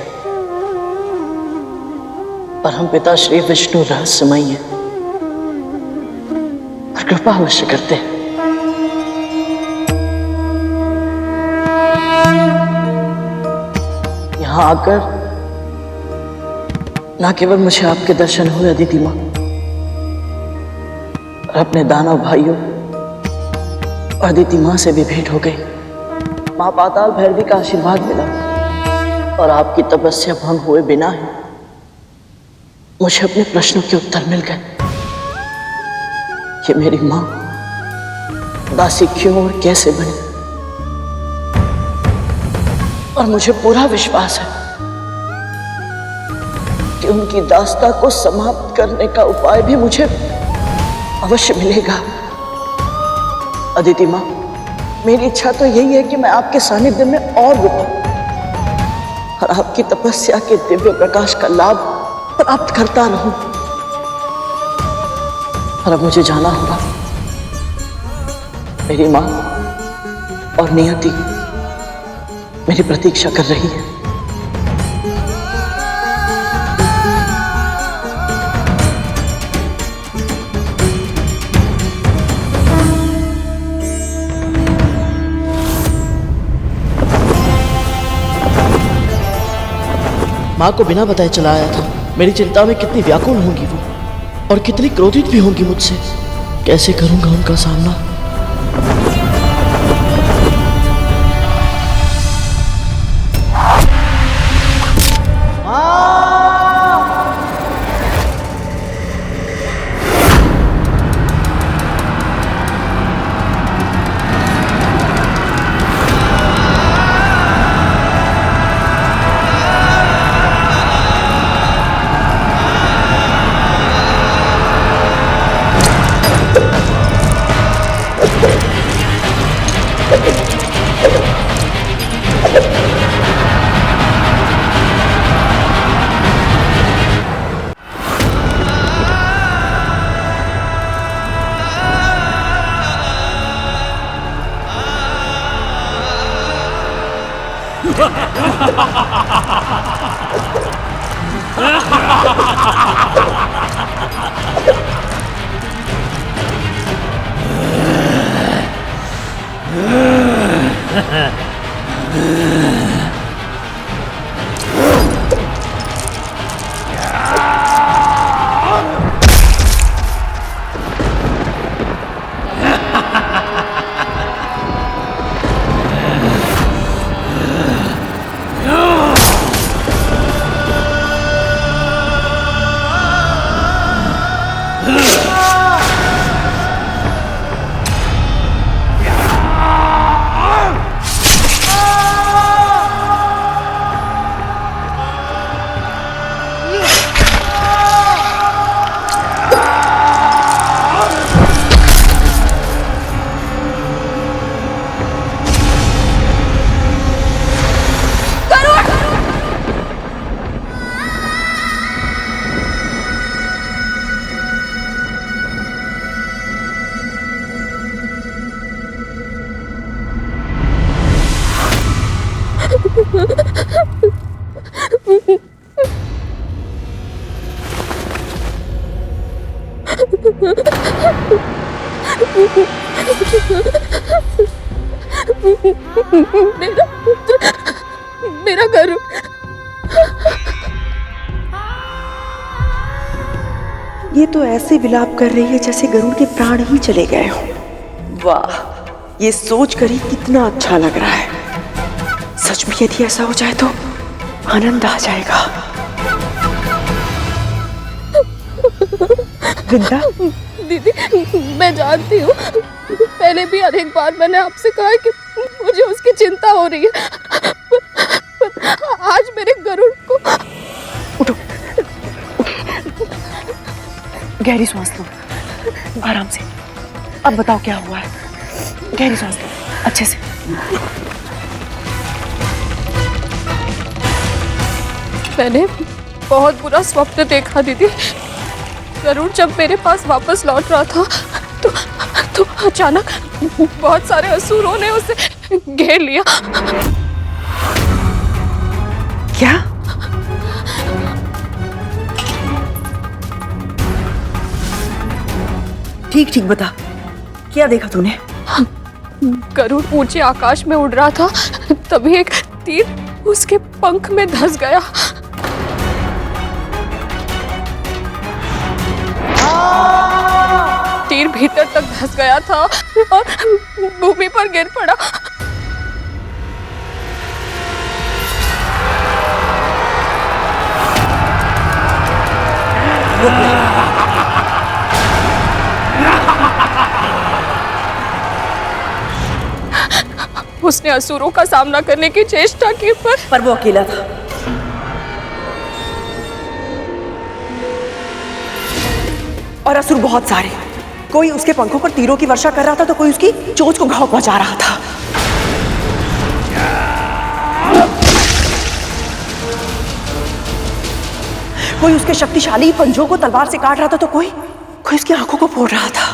परम पिता श्री विष्णु रहस्यमयी है और कृपा अवश्य करते हैं। यहाँ आकर न केवल मुझे आपके दर्शन हुए अदिति माँ, और अपने दानव भाइयों और अदिति माँ से भी भेंट हो गई। माँ पाताल भैरवी का आशीर्वाद मिला और आपकी तपस्या भंग हुए बिना ही मुझे अपने प्रश्नों के उत्तर मिल गए कि मेरी मां दासी क्यों और कैसे बनी। और मुझे पूरा विश्वास है कि उनकी दास्ता को समाप्त करने का उपाय भी मुझे अवश्य मिलेगा। अदिति मां, मेरी इच्छा तो यही है कि मैं आपके सानिध्य में और रुकूं और आपकी तपस्या के दिव्य प्रकाश का लाभ प्राप्त करता रहूं। और अब मुझे जाना होगा। मेरी मां और नियति मेरी प्रतीक्षा कर रही है। माँ को बिना बताए चला आया था। मेरी चिंता में कितनी व्याकुल होंगी वो और कितनी क्रोधित भी होंगी मुझसे। कैसे करूंगा उनका सामना? मेरा गरुड़। ये तो ऐसे विलाप कर रही है जैसे गरुड़ के प्राण ही चले गए हों। वाह, ये सोच कर ही कितना अच्छा लग रहा है। सच में यदि ऐसा हो जाए तो आनंद आ जाएगा। विंता, दीदी, मैं जानती हूँ, पहले भी अनेक बार मैंने आपसे कहा है कि मुझे उसकी चिंता हो रही है, पर आज मेरे गरुड़ को। उठो, गहरी सांस लो, आराम से। अब बताओ क्या हुआ है। गहरी सांस लो, अच्छे से। मैंने बहुत बुरा स्वप्न देखा दीदी। गरुड़ जब मेरे पास वापस लौट रहा था तो अचानक बहुत सारे असुरों ने उसे घेर लिया। क्या? ठीक ठीक बता, क्या देखा तूने? गरुड़ ऊंचे आकाश में उड़ रहा था, तभी एक तीर उसके पंख में धंस गया। तीर भीतर तक धंस गया था और भूमि पर गिर पड़ा। उसने असुरों का सामना करने की चेष्टा की, पर वो अकेला था। और असुर बहुत सारे। कोई उसके पंखों पर तीरों की वर्षा कर रहा था तो कोई उसकी चोंच को घाव पहुंचा रहा था। कोई उसके शक्तिशाली पंजों को तलवार से काट रहा था तो कोई उसकी आंखों को फोड़ रहा था।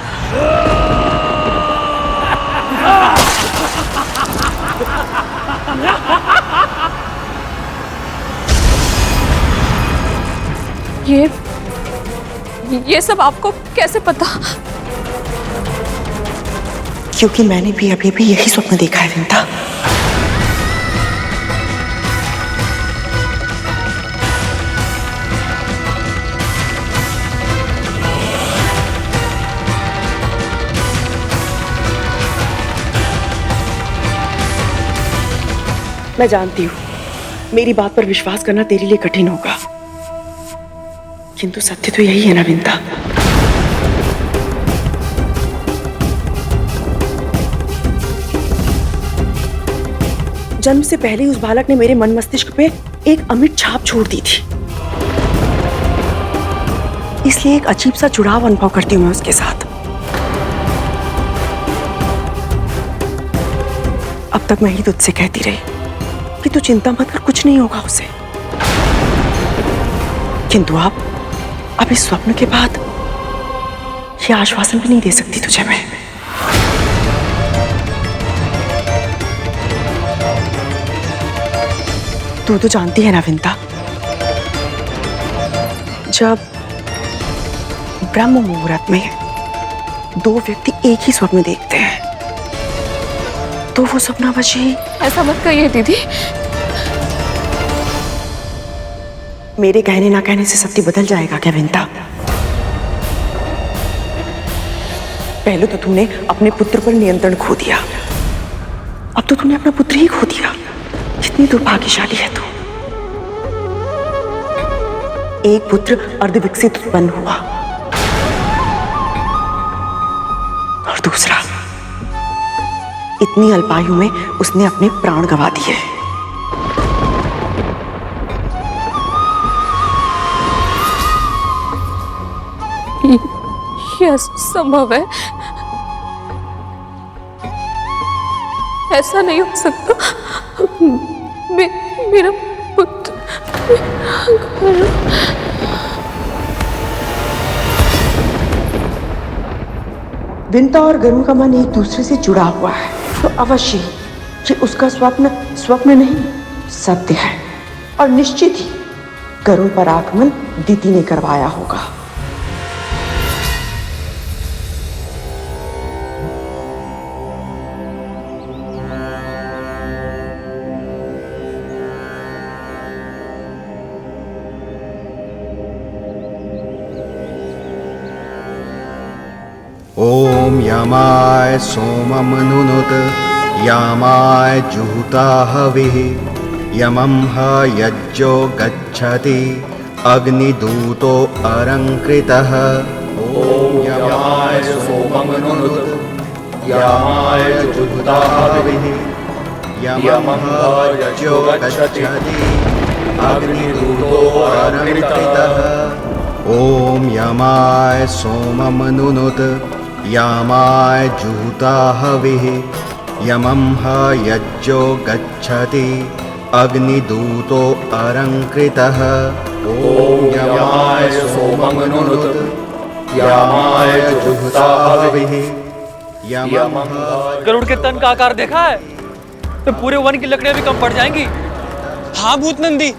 ये सब आपको कैसे पता? क्योंकि मैंने भी अभी भी यही स्वप्न देखा है विंता। मैं जानती हूँ मेरी बात पर विश्वास करना तेरे लिए कठिन होगा, किंतु सत्य तो यही है ना विंता। जन्म से पहले उस बालक ने मेरे मन मस्तिष्क पे एक अमिट छाप छोड़ दी थी, इसलिए एक अजीब सा जुड़ाव अनुभव करती हूँ मैं उसके साथ। अब तक मैं ही तुझसे कहती रही कि तू चिंता मत कर, कुछ नहीं होगा उसे, किंतु अब इस स्वप्न के बाद ये आश्वासन भी नहीं दे सकती तुझे मैं। तू तो जानती है ना विंता, जब ब्रह्म मुहूर्त में दो व्यक्ति एक ही स्वप्न देखते हैं तो वो सपनावशी। ऐसा मत कहिए दीदी। मेरे कहने ना कहने से सत्य बदल जाएगा क्या विंता? पहले तो तूने अपने पुत्र पर नियंत्रण खो दिया, अब तो तूने अपना पुत्र ही खो दिया। कितनी दुर्भाग्यशाली है तू। एक पुत्र अर्धविकसित उत्पन्न हुआ और दूसरा इतनी अल्पायु में उसने अपने प्राण गंवा दिए। यह संभव है? ऐसा नहीं हो सकता। मेरा पुत्र। विंता और गरुड़ का मन एक दूसरे से जुड़ा हुआ है, तो अवश्य ये उसका स्वप्न नहीं सत्य है और निश्चित ही गरुड़ पर आक्रमण दिति ने करवाया होगा। ओम यमाय सोममनुनुत यामाय जुहुता हविः यमं ह यज्ञो गच्छति अग्निदूतो अलङ्कृतः। ओम यमाय सोममनुनुत यामाय जुहुता हविः यमं ह यज्ञो गच्छति अग्निदूतो अलङ्कृतः। ओम यमाय सोममनुनुत यामाय जुहुता हविः यमं ह यज्ञो गच्छति अग्निदूतो अलङ्कृतः। ओम यमाय सोममनुनुत यामाय जुहुता हविः यमं ह। गरुड़ के तन का आकार देखा है? तो पूरे वन की लकड़ियां भी कम पड़ जाएंगी। हाँ भूत नंदी,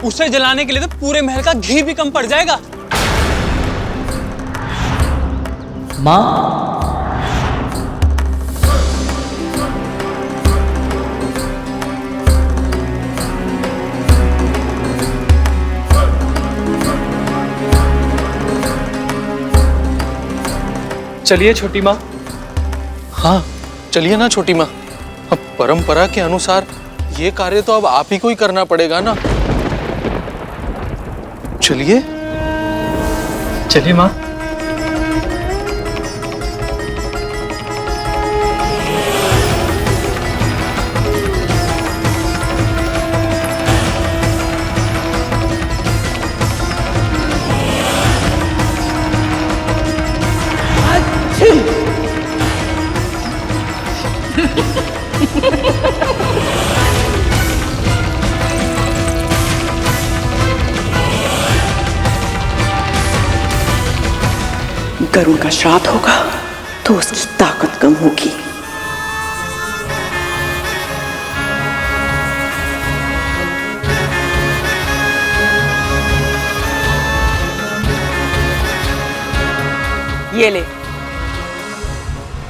उसे जलाने के लिए तो पूरे महल का घी भी कम पड़ जाएगा। माँ, चलिए छोटी माँ। हाँ चलिए ना छोटी माँ, अब परंपरा के अनुसार ये कार्य तो अब आप ही को ही करना पड़ेगा ना। चलिए चलिए माँ। गरुड़ का श्राद्ध होगा तो उसकी ताकत कम होगी। ये ले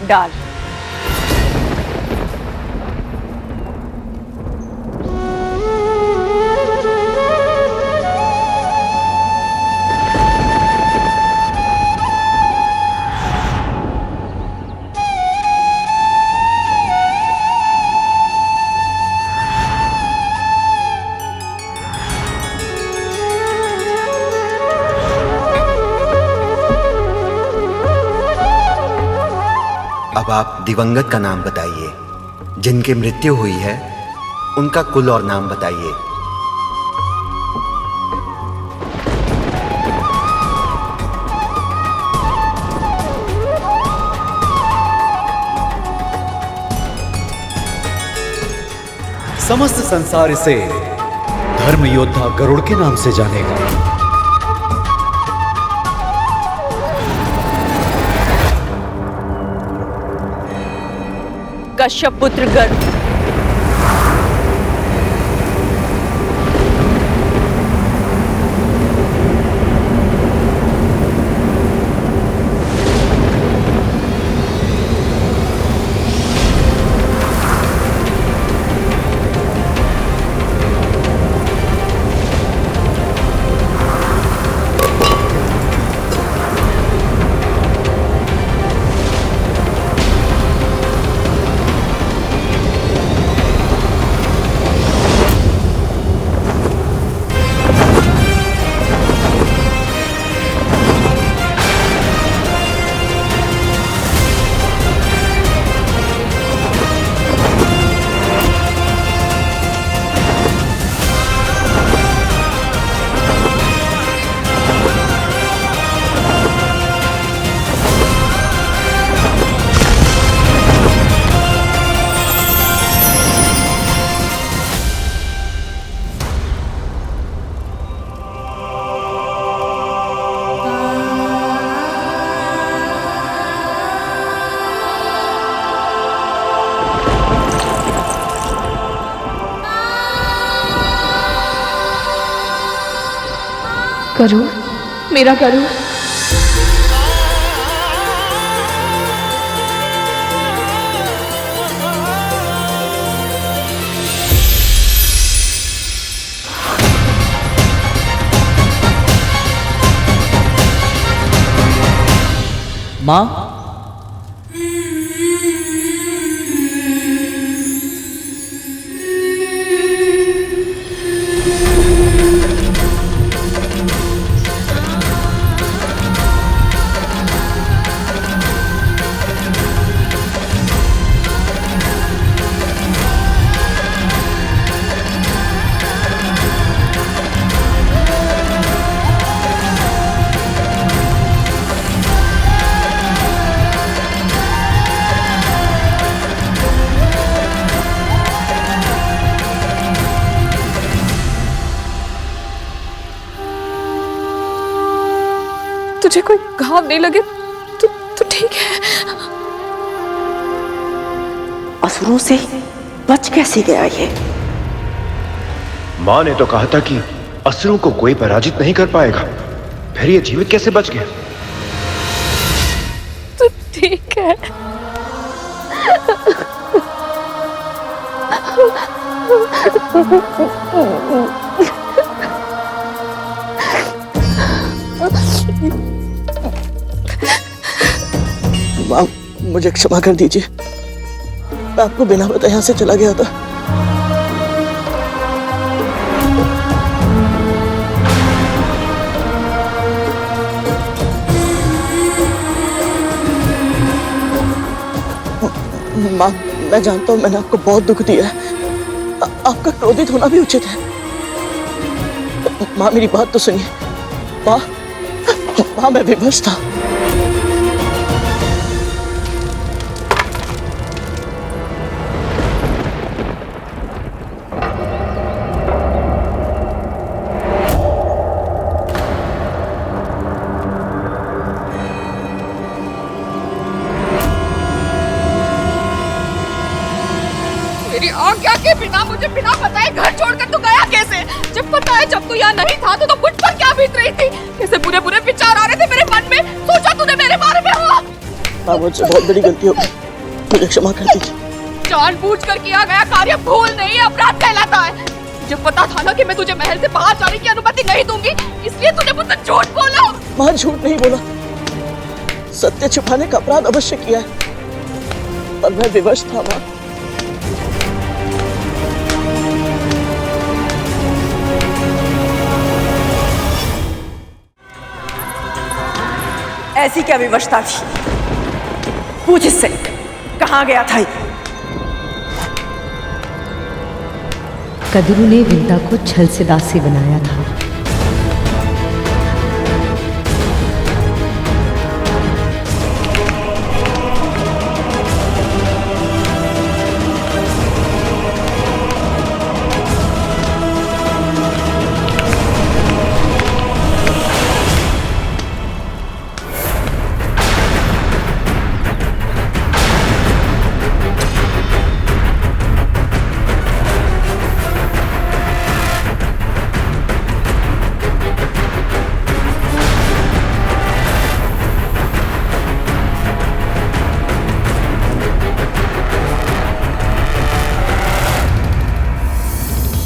डाल। अब आप दिवंगत का नाम बताइए। जिनकी मृत्यु हुई है उनका कुल और नाम बताइए। समस्त संसार इसे धर्म योद्धा गरुड़ के नाम से जानेगा। कश्यप पुत्र गरुड़। गरुड़, मेरा गरुड़। माँ, तुझे कोई घाव नहीं लगे तो ठीक है। असुरों से बच कैसे गया ये? माँ ने तो कहा था कि असुरों को कोई पराजित नहीं कर पाएगा, फिर ये जीवित कैसे बच गया? तो ठीक है। माँ, मुझे क्षमा कर दीजिए, मैं आपको बिना बताए यहाँ से चला गया था। माँ, मैं जानता हूँ मैंने आपको बहुत दुख दिया है, आपका क्रोधित होना भी उचित है। माँ, मेरी बात तो सुनिए। माँ, मैं विवश था। मेरी आज्ञा के बिना, मुझे बिना बताए घर छोड़कर तू गया कैसे? जब पता है जब तू यहाँ नहीं था तो मुझ पर क्या बीत रही थी? कैसे बुरे बुरे विचार आ रहे थे मेरे मन में? सोचा तूने मेरे बारे में हुआ? हाँ, मुझसे बहुत बड़ी गलती हो गई, मुझे क्षमा कर दीजिए। जानबूझकर किया गया कार्य भूल नहीं अपराध कहलाता है। मुझे पता था ना कि मैं तुझे महल से बाहर जाने की अनुमति नहीं दूंगी, इसलिए तूने मुझसे झूठ बोला। माँ, झूठ नहीं बोला, सत्य छुपाने का अपराध अवश्य किया है, पर मैं विवश था। माँ, ऐसी क्या विवशता थी? पूछ इससे, कहाँ गया था ये? कद्रू ने विंता को छल से दासी बनाया था।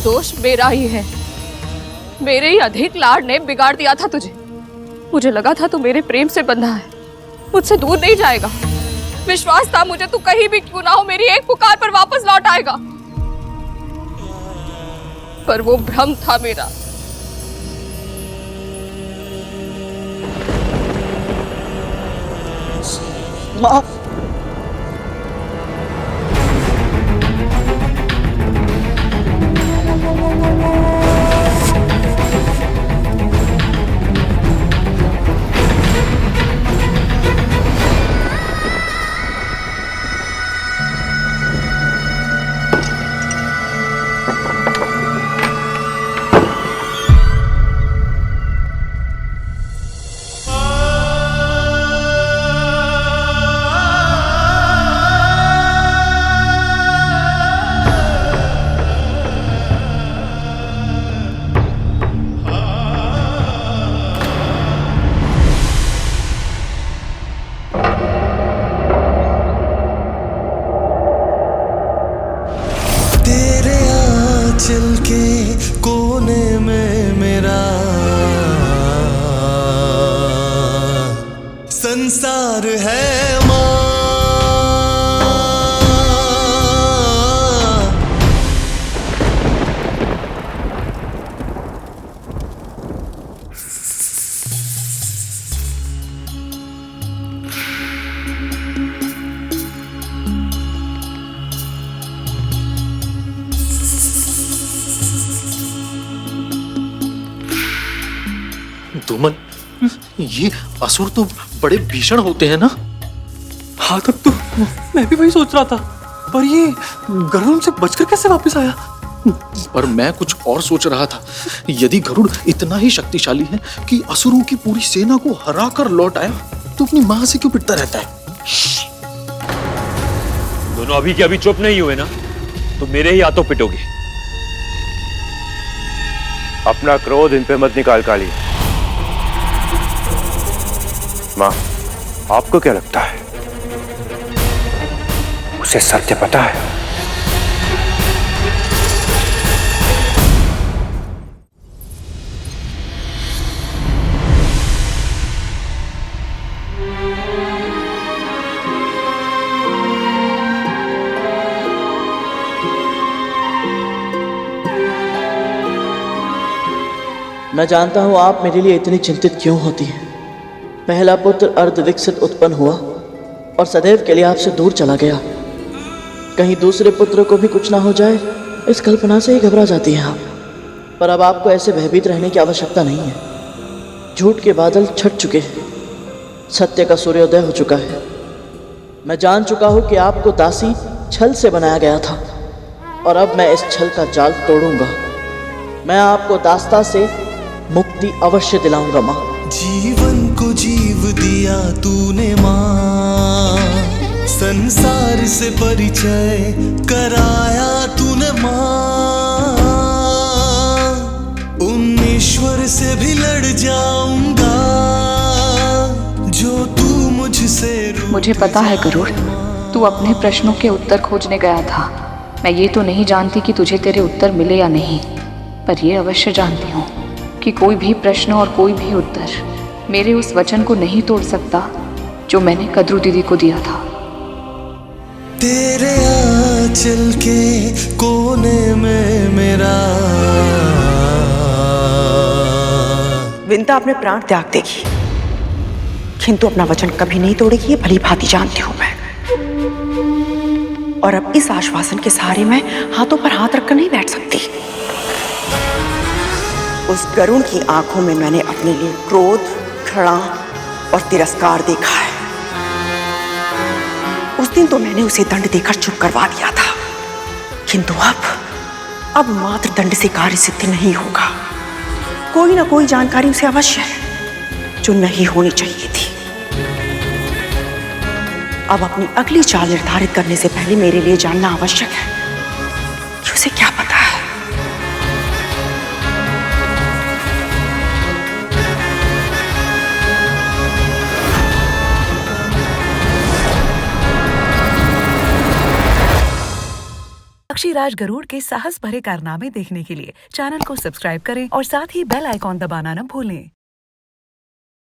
दोष मेरा ही है, मेरे ही अधिक लाड ने बिगाड़ दिया था तुझे। मुझे लगा था तू मेरे प्रेम से बंधा है, मुझसे दूर नहीं जाएगा। विश्वास था मुझे तू कहीं भी क्यों ना हो मेरी एक पुकार पर वापस लौट आएगा, पर वो भ्रम था मेरा। माँ, आंचल के कोने में मेरा संसार है माँ। धूमल, ये असुर तो बड़े भीषण होते हैं ना? हाँ, तब तो मैं भी वही सोच रहा था, पर ये गरुड़ से बचकर कैसे वापस आया? पर मैं कुछ और सोच रहा था। यदि गरुड़ इतना ही शक्तिशाली है कि असुरों की पूरी सेना को हराकर लौट आया, तो अपनी मां से क्यों पिटता रहता है? दोनों अभी के अभी चुप नहीं हुए ना, तो मेरे ही हाथों पिटोगे। अपना क्रोध इन पे मत निकाल काली। मां, आपको क्या लगता है उसे सत्य पता है? मैं जानता हूं आप मेरे लिए इतनी चिंतित क्यों होती हैं। पहला पुत्र अर्धविकसित उत्पन्न हुआ और सदैव के लिए आपसे दूर चला गया। कहीं दूसरे पुत्र को भी कुछ ना हो जाए, इस कल्पना से ही घबरा जाती हैं आप। पर अब आपको ऐसे भयभीत रहने की आवश्यकता नहीं है। झूठ के बादल छट चुके हैं, सत्य का सूर्योदय हो चुका है। मैं जान चुका हूं कि आपको दासी छल से बनाया गया था, और अब मैं इस छल का जाल तोड़ूंगा। मैं आपको दास्ता से मुक्ति अवश्य दिलाऊंगा माँ। जीवन को जीव दिया तूने माँ, संसार से परिचय कराया तूने माँ। उन ईश्वर से भी लड़ जाऊंगा जो तू मुझसे। मुझे पता है गरुड़, तू अपने प्रश्नों के उत्तर खोजने गया था। मैं ये तो नहीं जानती कि तुझे तेरे उत्तर मिले या नहीं, पर ये अवश्य जानती हूँ कि कोई भी प्रश्न और कोई भी उत्तर मेरे उस वचन को नहीं तोड़ सकता जो मैंने कद्रू दीदी को दिया था। तेरे आंचल के कोने में मेरा। विंता अपने प्राण त्याग देगी, किंतु अपना वचन कभी नहीं तोड़ेगी, ये भली भांति जानती हूं मैं। और अब इस आश्वासन के सहारे मैं हाथों पर हाथ रखकर नहीं बैठ सकती। उस गरुड़ की आंखों में मैंने अपने लिए क्रोध, घृणा और तिरस्कार देखा है। उस दिन तो मैंने उसे दंड देकर चुप करवा दिया था, किंतु अब मात्र दंड से कार्य सिद्धि नहीं होगा। कोई ना कोई जानकारी उसे अवश्य है जो नहीं होनी चाहिए थी। अब अपनी अगली चाल निर्धारित करने से पहले मेरे लिए जानना आवश्यक है कि उसे क्या पता है। पक्षीराज गरुड़ के साहस भरे कारनामे देखने के लिए चैनल को सब्सक्राइब करें और साथ ही बेल आइकॉन दबाना न भूलें।